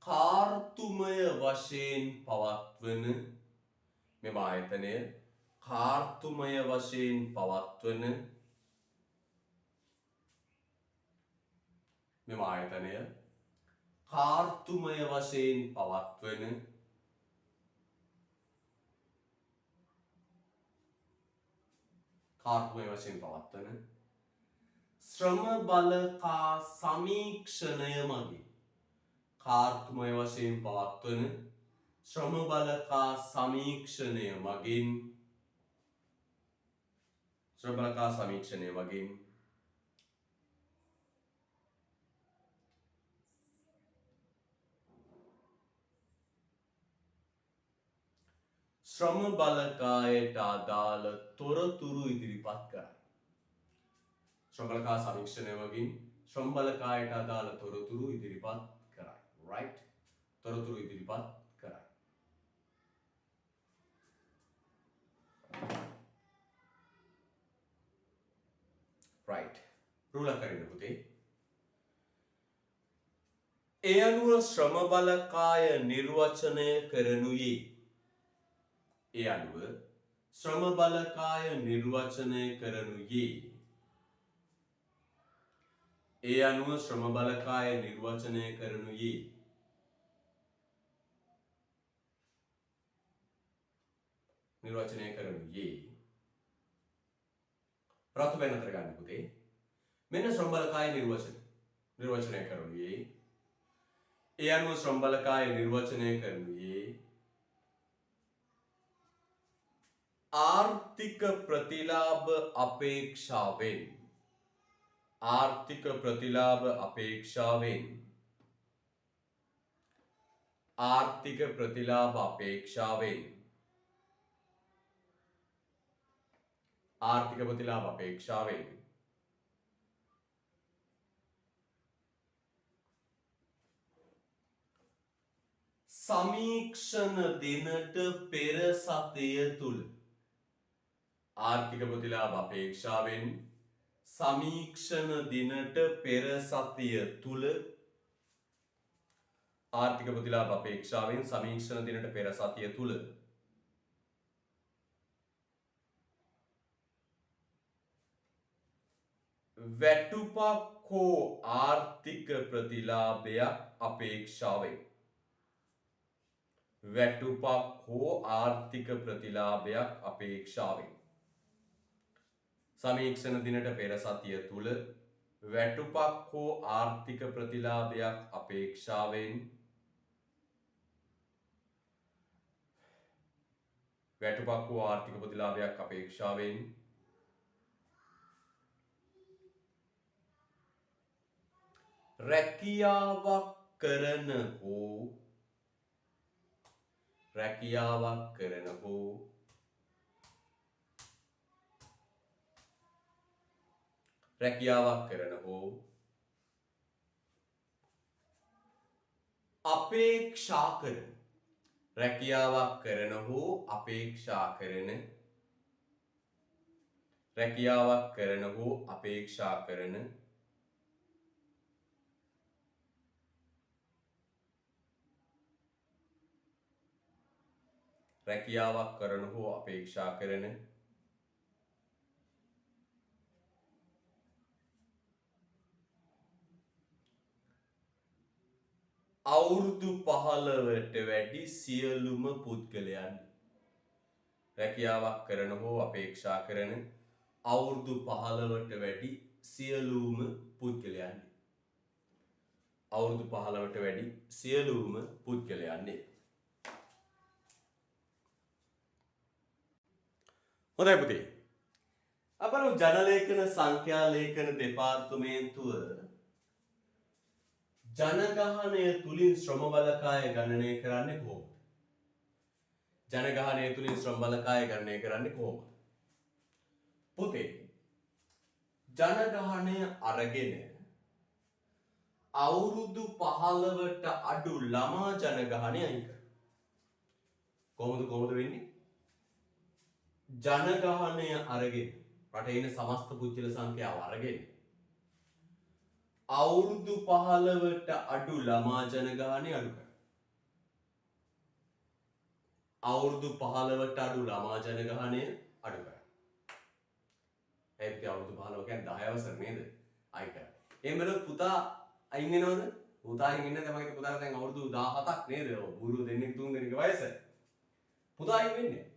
කාර්තුමය වශයෙන් පවත්වන මෙම ආයතනය කාර්තුමය වශයෙන් පවත්වන මෙම ආයතනය කාර්තුමය වශයෙන් පවත්වන ශ්‍රම බලකා සමීක්ෂණය මගින් කාර්තුමය වශයෙන් පවත්වන ශ්‍රම බලකා සමීක්ෂණය මගින් ශ්‍රම බලකායට අදාළ තොරතුරු ඉදිරිපත් කරයි. ශ්‍රම බලකා සමීක්ෂණය මගින් ශ්‍රම බලකායට අදාළ තොරතුරු ඉදිරිපත් කරයි. right? තොරතුරු ඉදිරිපත් කරයි. right. රූලක් කරන්න පුතේ. ඒ අනුව ශ්‍රම බලකාය නිර්වචනය කරනුයේ ඒ අනුව ශ්‍රම බලකාය නිර්වචනය කරනුයේ ඒ අනුව ශ්‍රම බලකාය නිර්වචනය කරනුයේ රතු පෙන් අතර ගන්න පුතේ. මෙන්න ශ්‍රම බලකාය නිර්වචනය කරනුයේ ඒ අනුව ශ්‍රම බලකාය නිර්වචනය කරනුයේ ආර්ථික ප්‍රතිලාභ අපේක්ෂාවෙන් ආර්ථික ප්‍රතිලාභ අපේක්ෂාවෙන් සමීක්ෂණ දිනට පෙර සතිය තුල ආර්ථික ප්‍රතිලාභ අපේක්ෂාවෙන් සමීක්ෂණ දිනට පෙර සතිය තුල ආර්ථික ප්‍රතිලාභ අපේක්ෂාවෙන් සමීක්ෂණ දිනට පෙර සතිය තුල වැටුපක් හෝ ආර්ථික ප්‍රතිලාභයක් අපේක්ෂාවෙන් සමීක්ෂණ දිනට පෙර සතිය තුල වැටුපක් හෝ ආර්ථික ප්‍රතිලාභයක් අපේක්ෂාවෙන් රැකියාවක් කරන හෝ රැකියාවක් කරන හෝ රැකියාවක් කරන හෝ අපේක්ෂා කරන රැකියාවක් කරන හෝ අපේක්ෂා කරන රැකියාවක් කරන හෝ අපේක්ෂා කරන රැකියාවක් කරන හෝ අපේක්ෂා කරන අවුරුදු 15ට වැඩි සියලුම පුද්ගලයන් රැකියාවක් කරන හෝ අපේක්ෂා කරන අවුරුදු 15ට වැඩි සියලුම පුද්ගලයන් අවුරුදු 15ට වැඩි සියලුම පුද්ගලයන් හොඳයි පුතේ අපර ජනලේඛන සංඛ්‍යා ලේඛන දෙපාර්තමේන්තුව ජනගහනය තුලින් ශ්‍රම බලකාය ගණනය කරන්නේ කොහොමද? ජනගහනය තුලින් ශ්‍රම බලකාය ගණනය කරන්නේ කොහොමද? පුතේ ජනගහනය අරගෙන අවුරුදු 15ට අඩු ළමා ජනගහනය අයින් කරනවා. කොහොමද වෙන්නේ? ජනගහනය අරගෙන රටේ ඉන්න සමස්ත පුද්ගල සංඛ්‍යාව අරගෙන අවුරුදු 15ට අඩු ළමා ජනගහනය අඩු කරනවා. අවුරුදු 15ට අඩු ළමා ජනගහනය අඩු කරනවා. ඒත් අවුරුදු 15 කියන්නේ 10 වසර නේද? අයින් කරනවා. එහෙනම් පුතා අයින් වෙනවද? පුතා අයින් වෙන්නේ නැහැ. මගේ පුතාලා දැන් අවුරුදු 17ක් නේද? බුරු දෙන්නෙක් තුන් දෙනෙක් වයස. පුතා අයින් වෙන්නේ.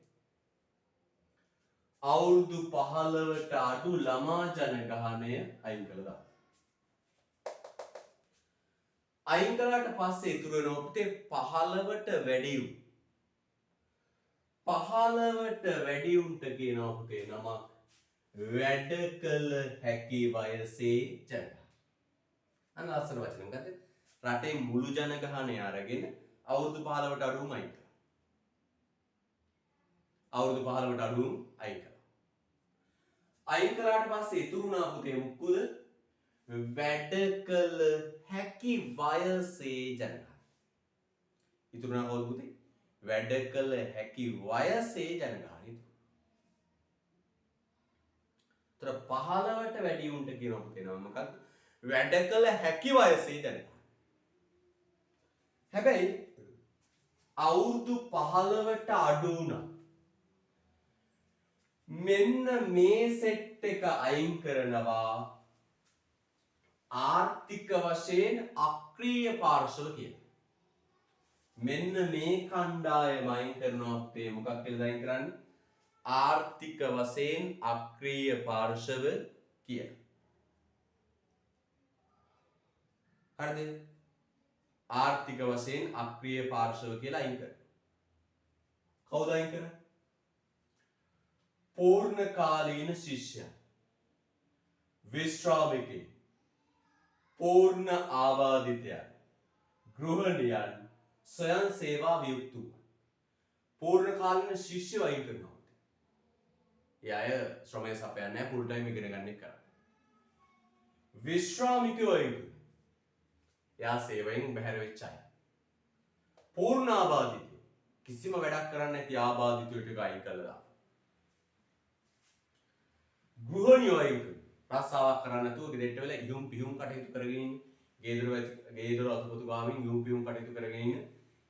අවුරුදු 15ට අඩු ළමා ජනගහනය අයින් කළා. අයින් කළාට පස්සේ ඉතුරු වෙනවා පුතේ 15ට වැඩි උන්. 15ට වැඩි උන්ට කියනවා පුතේ නම වැඩ කළ හැකි වයසේ ජනගහනය. අන්න ලස්සන වචන ගත්තේ. රටේ මුළු ජනගහනය අරගෙන අවුරුදු 15ට අඩුම අයින් කළා. අවුරුදු 15ට අඩුම අයින් කළා. අයින් කළාට පස්සේ ඉතුරු වුණා පුතේ මුකුද? වැඩ කළ හැකි වයසේ ජනගහනය. ඉතුරු වුණා කවුද පුතේ? වැඩ කළ හැකි වයසේ ජනගහනය. තර 15ට වැඩි උන්ට කියනවා පුතේ නම මොකක්ද? වැඩ කළ හැකි වයසේ ජනගහනය. හැබැයි අවුරුදු 15ට අඩු වුණා. මෙන්න මේ සෙට් එක අයින් කරනවා ආර්ථික වශයෙන් අක්‍රීය පාර්ශව කියලා. මෙන්න මේ කණ්ඩායම අයින් කරනවා අපේ මොකක් කියලාද අයින් කරන්නේ? ආර්ථික වශයෙන් අක්‍රීය පාර්ශව කියලා. හරිද? ආර්ථික වශයෙන් අක්‍රීය පාර්ශව කියලා අයින් කරනවා. කවුද අයින් කරන්නේ? පූර්ණ කාලීන ශිෂ්‍යයන්, විශ්‍රාමිකයන්, පූර්ණ ආබාධිතයන්, ගෘහණියන්, ස්වයං සේවා වියුක්තුන්. පූර්ණ කාලීන ශිෂ්‍යයෝ අයින් කරනවා. ඒ අය ශ්‍රමය සපයන්නේ නැහැ, ෆුල් ටයිම් ඉගෙන ගන්න එක කරන්නේ. විශ්‍රාමිකයෝ අයින් කරනවා. එයා සේවයෙන් බැහැර වෙච්ච අය. පූර්ණ ආබාධිතයෝ කිසිම වැඩක් කරන්නේ නැති ආබාධිතයෝ ටික අයින් කළා. ගෘහණියෝ අයින් කරනවා. රස්සාවක් කරන්න නැතුව ගෙදරට වෙලා ඉහුම් පිහුම් කටයුතු කරගෙන ඉන්න, ගෙදර අතුපතු ගාමින් ඉහුම් පිහුම් කටයුතු කරගෙන ඉන්න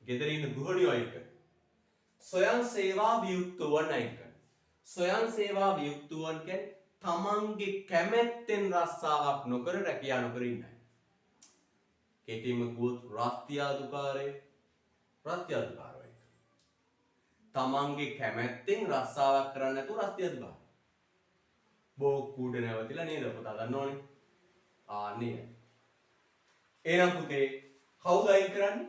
ගෙදර ඉන්න ගෘහණියෝ අයින් කරනවා. ස්වයං සේවා වියුක්තවන් අයින් කරනවා. ස්වයං සේවා වියුක්තවන් කියන්නේ තමන්ගේ කැමැත්තෙන් රස්සාවක් නොකර රැකියා නොකර ඉන්න අය. කෙටිම කිව්වොත් රත්යාදුකාරයෝ. තමන්ගේ කැමැත්තෙන් රස්සාවක් කරන්න නැතුව රත්යාදුකාරයෝ. බෝක්කුඩ නැවතිලා නේද පුතා දන්නවනේ. ආන්නේ. එහෙනම් පුතේ කවුද අයින් කරන්නේ?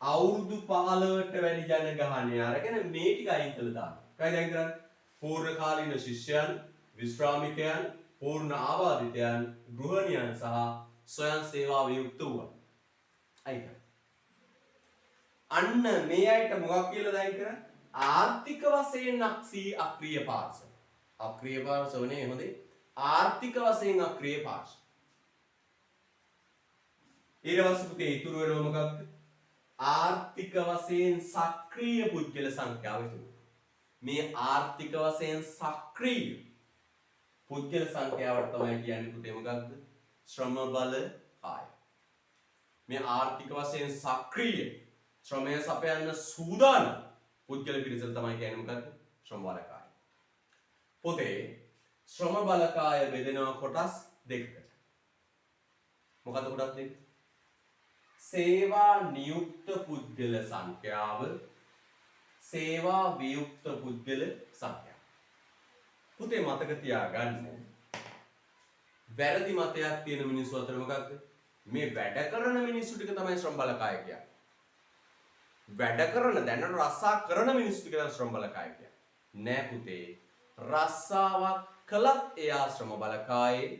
අවුරුදු 15ට වැඩි ජනගහනය අරගෙන මේ ටික අයින් කළා දාන්න. කයිද අයින් කරන්නේ? පූර්ණ කාලීන ශිෂ්‍යයන්, විශ්‍රාමිකයන්, පූර්ණ ආබාධිතයන්, ගෘහණියන් සහ ස්වයං සේවාව යුක්ත වුණා. අයික. අන්න මේ අයට මොකක් කියලාද අයින් කරන්නේ? ආර්ථික වශයෙන් අක්‍රීය පාර්ශ්ව. අක්‍රීය පාර්ශ්වනේ හොඳේ. ආර්ථික වශයෙන් අක්‍රීය පාර්ශ්ව. ඊට පස්සේ පුතේ ඉතුරු වෙනව මොකක්ද? ආර්ථික වශයෙන් සක්‍රීය පුද්ගල සංඛ්‍යාව ඉතුරු. මේ ආර්ථික වශයෙන් සක්‍රීය පුද්ගල සංඛ්‍යාවට තමයි කියන්නේ පුතේ මොකක්ද? ශ්‍රම බල කාය. මේ ආර්ථික වශයෙන් සක්‍රීය ශ්‍රමය සපයන්න සූදානම් පුද්ගල පිරිසට තමයි කියන්නේ මොකක්ද? ශ්‍රම බල කාය. පොතේ ශ්‍රම බල කාය බෙදෙනවා කොටස් දෙකකට. මොකද කොටස් දෙක? සේවා නියුක්ත පුද්ගල සංඛ්‍යාව, සේවා වියුක්ත පුද්ගල සංඛ්‍යාව. පුතේ මතක තියාගන්න වැරදි මතයක් තියෙන මිනිස්සු අතර මොකක්ද? මේ වැඩ කරන මිනිස්සු ටික තමයි ශ්‍රම බලකාය කියන්නේ. වැඩ කරන දැනට රස්සා කරන මිනිස්සු ටික තමයි ශ්‍රම බලකාය කියන්නේ. නෑ පුතේ. රස්සාවක් කළත් එයා ශ්‍රම බලකායේ,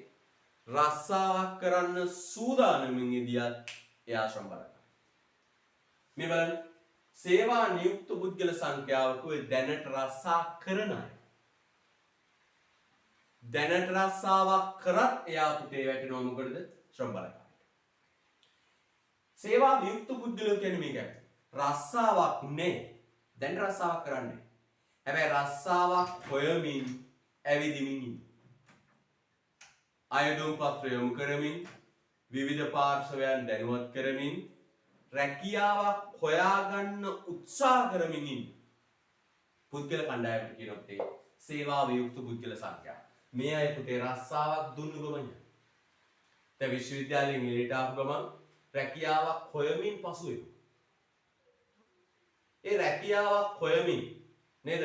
රස්සාවක් කරන්න සූදානමින් ඉදියත් එයා ශ්‍රම බලකාය. මේ බලන්න සේවා නියුක්ත පුද්ගල සංඛ්‍යාව කොයි දැනට රස්සා කරන අය. දැනට රස්සාවක් කරත් එයා පුතේ වැටෙනවා මොකටද? ශ්‍රම බලකායට. සේවා වියුක්ත පුද්ගලයෝ කියන්නේ මේකයි. රස්සාවක් නෑ. දැන් රස්සාවක් කරන්නේ. හැබැයි රස්සාවක් හොයමින් ඇවිදිමින් ඉන්න. අයදුම් පත්‍ර යොමු කරමින් විවිධ පාර්ශවයන් දැනුවත් කරමින් රැකියාවක් හොයාගන්න උත්සාහ කරමින් ඉන්න. පුද්ගල කණ්ඩායමට කියනොත් ඒ සේවා වියුක්ත පුද්ගල සංඛ්‍යාව. මේ අය පුතේ රස්සාවක් දුන්නු ගමන් දැන් විශ්වවිද්‍යාලයෙන් එළියට ආපු ගමන් රැකියාවක් හොයමින් පසු වෙනවා. ඒ රැකියාවක් හොයමින් නේද?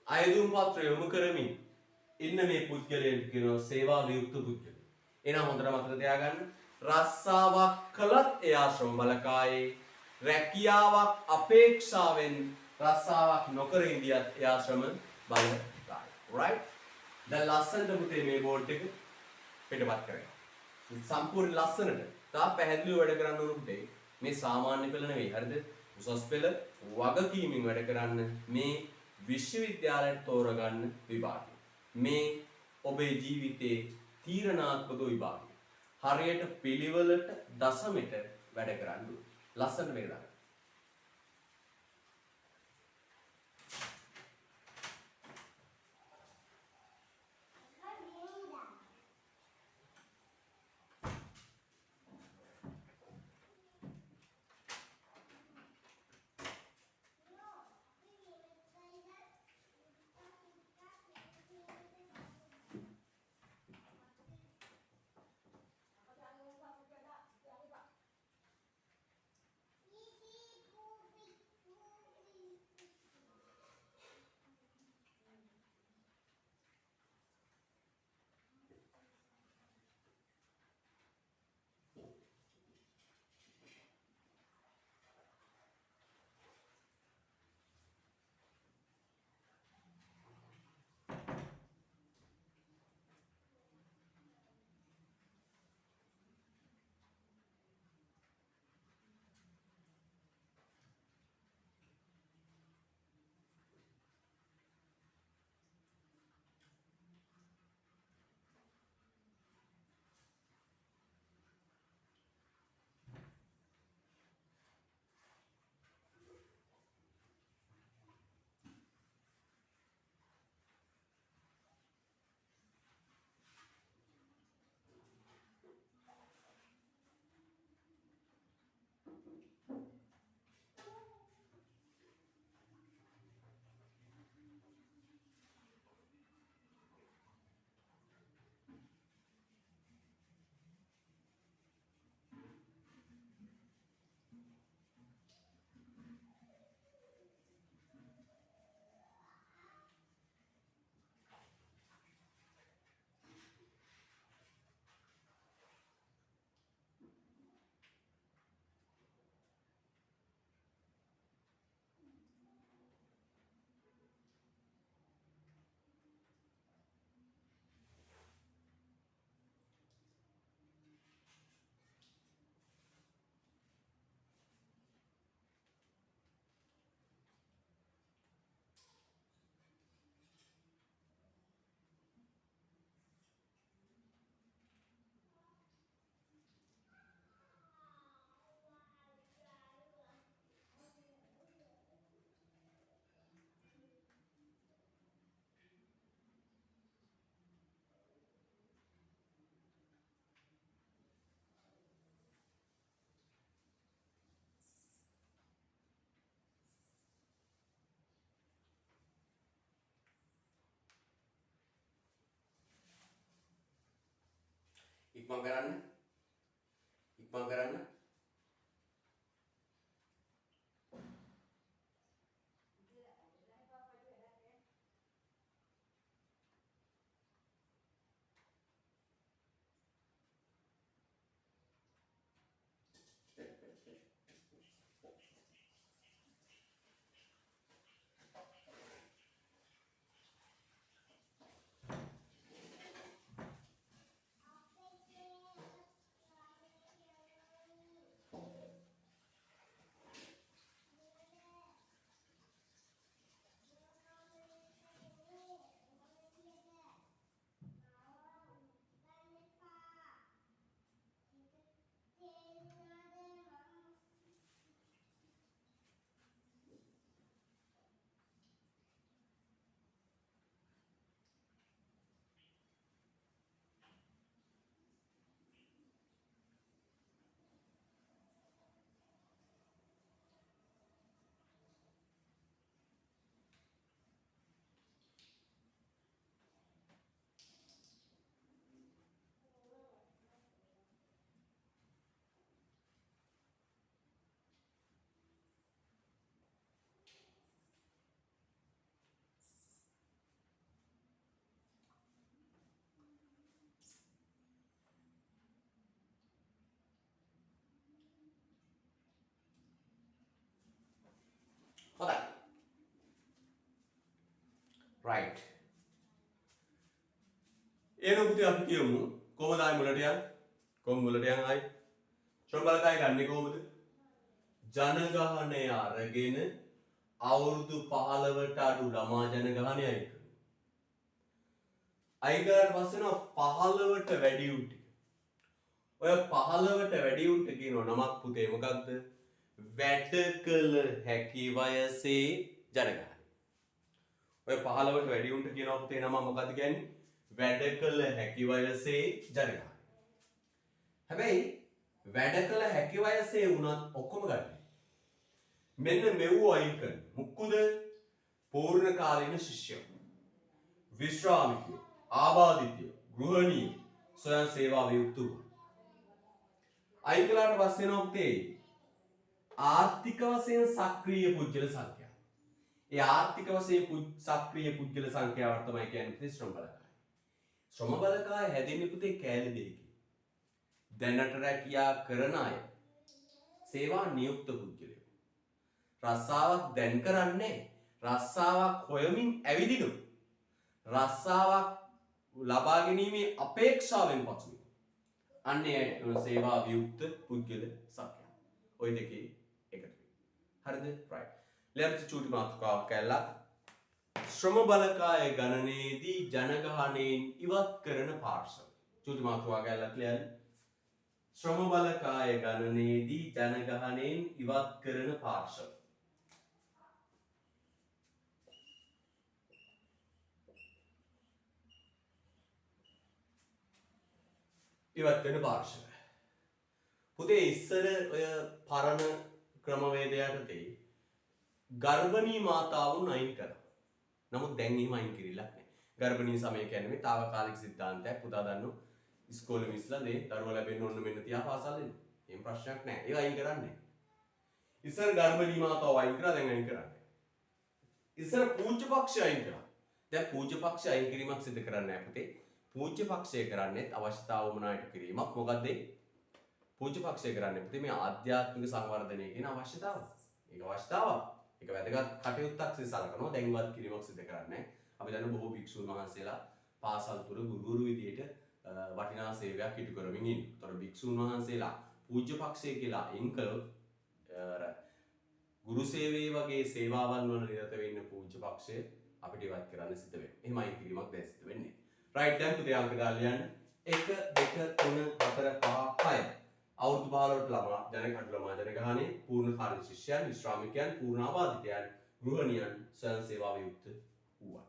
අයදුම් පත්‍ර යොමු කරමින් ඉන්න මේ පුද්ගලයන් කියනවා සේවා වියුක්ත පුද්ගල. එහෙනම් හොඳට මතක තියාගන්න රස්සාවක් කළත් එයා ශ්‍රම බලකායේ, රැකියාවක් අපේක්ෂාවෙන් රස්සාවක් නොකර ඉඳියත් එයා ශ්‍රම බලකායේ. right? දැන් ලස්සනට පුතේ මේ බෝඩ් එක පිටපත් කරගන්න. සම්පූර්ණ ලස්සනට තා පැහැදිලිව වැඩ කරන්න ඕන පුතේ. මේ සාමාන්‍ය පෙළ නෙවෙයි. හරිද? උසස් පෙළ වගකීමෙන් වැඩ කරන්න මේ විශ්වවිද්‍යාලයට තෝරගන්න විභාගය. මේ ඔබේ ජීවිතේ තීරණාත්මක විභාගය. හරියට පිළිවෙලට දශමෙට වැඩ කරන්න ඕන. ලස්සනට මේක දාන්න. ඉක්මන් කරන්න. ඉක්මන් කරන්න. හොඳයි. right. එහෙනම් පුතේ අපි කියමු කොහොමද ආයි මුලට යන්නේ? කොහොම මුලට යන් ආයි? ශ්‍රම බලකාය ගන්නෙ කොහොමද? ජනගහනය අරගෙන අවුරුදු 15ට අඩු ළමා ජනගහනය අයින් කරනවා. අයින් කරාට පස්සේ නෝ 15ට වැඩි උන් ටික. ඔය 15ට වැඩි උන්ට කියනවා නමක් පුතේ මොකක්ද? වැඩ කළ හැකි වයසේ ජනගහනය. ඔය 15ට වැඩි උන්ට කියනවා පුතේ නම මොකක්ද කියන්නේ? වැඩ කළ හැකි වයසේ ජනගහනය. හැබැයි වැඩ කළ හැකි වයසේ වුණත් ඔක්කොම ගන්න. මෙන්න මෙව්ව අයින් කරන්න. මුක්කුද? පූර්ණ කාලීන ශිෂ්‍යයෝ, විශ්‍රාමිකයෝ, ආබාධිතයෝ, ගෘහණියෝ, ස්වයං සේවා වියුක්තව. අයින් කළාට පස්සේ නෝ පුතේ ආර්ථික වශයෙන් සක්‍රීය පුද්ගල සංඛ්‍යාව. ඒ ආර්ථික වශයෙන් සක්‍රීය පුද්ගල සංඛ්‍යාව තමයි කියන්නේ පුතේ ශ්‍රම බලකාය. ශ්‍රම බලකාය හැදෙන්නේ පුතේ කෑලි දෙකකින්. දැනට රැකියා කරන අය සේවා නියුක්ත පුද්ගලයෝ. රස්සාවක් දැන් කරන්නේ රස්සාවක් හොයමින් ඇවිදිනු. රස්සාවක් ලබා ගැනීමේ අපේක්ෂාවෙන් පසුයි. අන්නේ සේවා වියුක්ත පුද්ගල සංඛ්‍යාව. ওই දෙකේ එකතු වෙයි. හරිද? right. ලියපිට චූටි මාතෘකාවක් කැල්ලා ශ්‍රම බලකාය ගණනයේදී ජනගහනයෙන් ඉවත් කරන පාර්ශව. චූටි මාතෘකාවක් කැල්ලා ක්ලියර්. ශ්‍රම බලකාය ගණනයේදී ජනගහනයෙන් ඉවත් කරන පාර්ශව. ඉවත් වෙන පාර්ශව. පුතේ ඉස්සර ඔය පරණ ක්‍රමවේදයටදී ගර්භණී මාතාවුන් අයින් කරා. නමුත් දැන් එහෙම අයින් කිරිලක් නැහැ. ගර්භණී සමය කියන්නේ මේ తాවකාලික සිද්ධාන්තයක්. පුතා දන්නෝ ඉස්කෝලේ මිස්ලා දේ දරුවා ලැබෙන්න ඕන මෙන්න තියා පාසල් එන්න. එහෙම ප්‍රශ්නයක් නැහැ. ඒක අයින් කරන්නේ. ඉස්සර ගර්භණී මාතාව අයින් කරා දැන් අයින් කරන්නේ. ඉස්සර පූජ්‍ය පක්ෂය අයින් කරා. දැන් පූජ්‍ය පක්ෂය අයින් කිරීමක් සිදු කරන්නේ නැහැ පුතේ. පූජ්‍ය පක්ෂය කරන්නේ අවශ්‍යතාව වුණාට කිරීමක්. මොකද්ද ඒ? පූජ්‍ය පක්ෂය කරන්නේ පුතේ මේ ආධ්‍යාත්මික සංවර්ධනය කියන අවශ්‍යතාව. ඒක අවශ්‍යතාවක්. ඒක වැදගත් කටයුත්තක් සලකනවා. දැන් ඉවත් කිරීමක් සිදු කරන්නේ. අපි දන්න බොහෝ භික්ෂුන් වහන්සේලා පාසල් තුර ගුරුවරු විදියට වටිනා සේවයක් ඉටු කරමින් ඉන්නවා. ඒතර භික්ෂුන් වහන්සේලා පූජ්‍ය පක්ෂය කියලා අයින් කළොත් ගුරු සේවයේ වගේ සේවාවන් වල නිරත වෙන්න පූජ්‍ය පක්ෂය අපිට ඉවත් කරන්න සිද්ධ වෙනවා. එහෙම අයින් කිරීමක් දැන් සිද්ධ වෙන්නේ. right දැන් පුතේ අංක දාලා ලියන්න. 1 2 3 4 5 6 අවුරුදු 15ට ළමා ජනගහනයේ පූර්ණ කාලීන ශිෂ්‍යයන්, විශ්‍රාමිකයන්, පූර්ණ ආබාධිතයන්, ගෘහණියන්, ස්වයං සේවා වියුක්ත වූවා.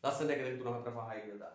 ලස්සන 1 2 3 4 5 කියලා.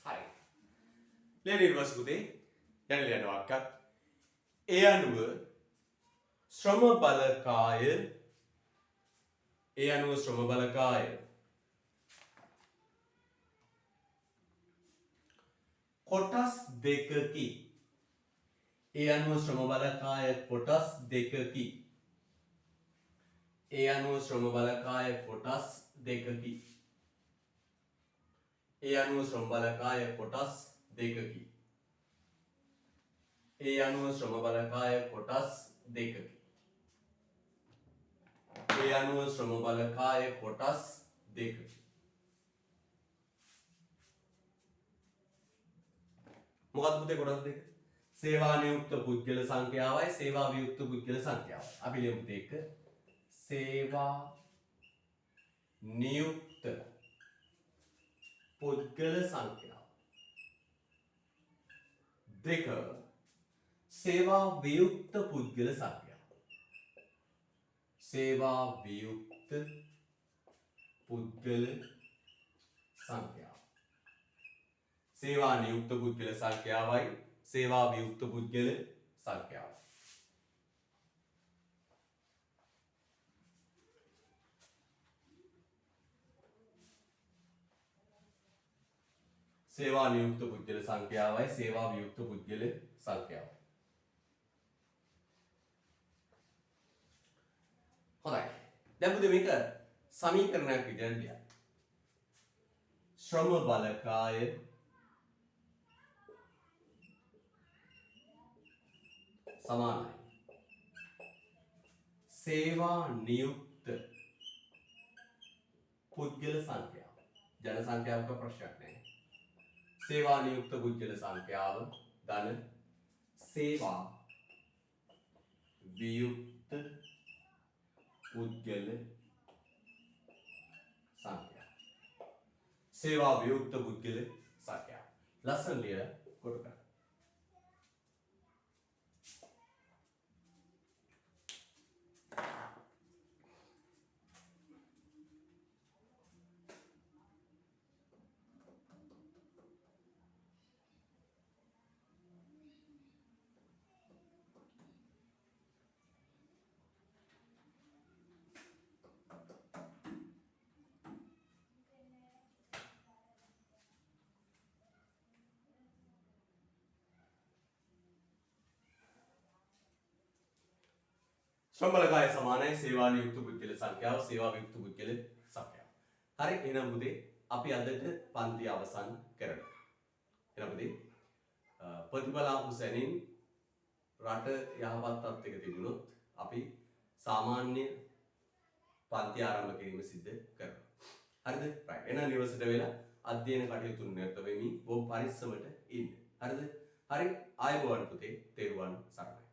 හරි. ලියන ඊට පස්සේ පුතේ යන ලියන වාක්‍යයක්. ඒ අනුව ශ්‍රම බලකාය කොටස් දෙකකි. ඒ අනුව ශ්‍රම බලකාය කොටස් දෙකකි. ඒ අනුව ශ්‍රම බලකාය කොටස් දෙකකි. ඒ අනුව ශ්‍රම බලකාය කොටස් දෙකකි. ඒ අනුව ශ්‍රම බලකාය කොටස් දෙකකි. ඒ අනුව ශ්‍රම බලකාය කොටස් දෙකකි. මොකක්ද පුතේ කොටස් දෙක? සේවා නියුක්ත පුද්ගල සංඛ්‍යාවයි සේවා වියුක්ත පුද්ගල සංඛ්‍යාවයි. අපි ලියමු පුතේ එක. සේවා නියුක්ත පුද්ගල සංඛ්‍යාව. දෙක. සේවා වියුක්ත පුද්ගල සංඛ්‍යාව. සේවා වියුක්ත පුද්ගල සංඛ්‍යාව. සේවා නියුක්ත පුද්ගල සංඛ්‍යාවයි සේවා වියුක්ත පුද්ගල සංඛ්‍යාව. සේවා නියුක්ත පුද්ගල සංඛ්‍යාවයි සේවා වියුක්ත පුද්ගල සංඛ්‍යාව. හොඳයි. දැන් පුතේ මේක සමීකරණයක් විදිහට ලියන්න. ශ්‍රම බලකාය සමානයි සේවා නියුක්ත පුද්ගල සංඛ්‍යාව. ජන සංඛ්‍යාවක ප්‍රශ්නයක් නැහැ. සේවා නියුක්ත පුද්ගල සංඛ්‍යාව ධන සේවා වියුක්ත පුද්ගල සංඛ්‍යාව. සේවා වියුක්ත පුද්ගල සංඛ්‍යාව. ලස්සන ලියලා කොට ගන්න. ශ්‍රම බලකාය සමානයි සේවා නියුක්ත පුද්ගල සංඛ්‍යාව සේවා වියුක්ත පුද්ගල සංඛ්‍යාව. හරි එහෙනම් පුතේ අපි අදට පන්ති අවසන් කරනවා. එහෙනම් පුතේ ප්‍රතිඵල උසැනින් රට යහපත් තත්ත්වයක තිබුණොත් අපි සාමාන්‍ය පන්ති ආරම්භ කිරීම සිද්ධ කරනවා. හරිද? right. එහෙනම් නිවසට වෙලා අධ්‍යයන කටයුතු නිරත වෙමින් බොහොම පරිස්සමට ඉන්න. හරිද? හරි ආයුබෝවන් පුතේ තෙරුවන් සරණයි.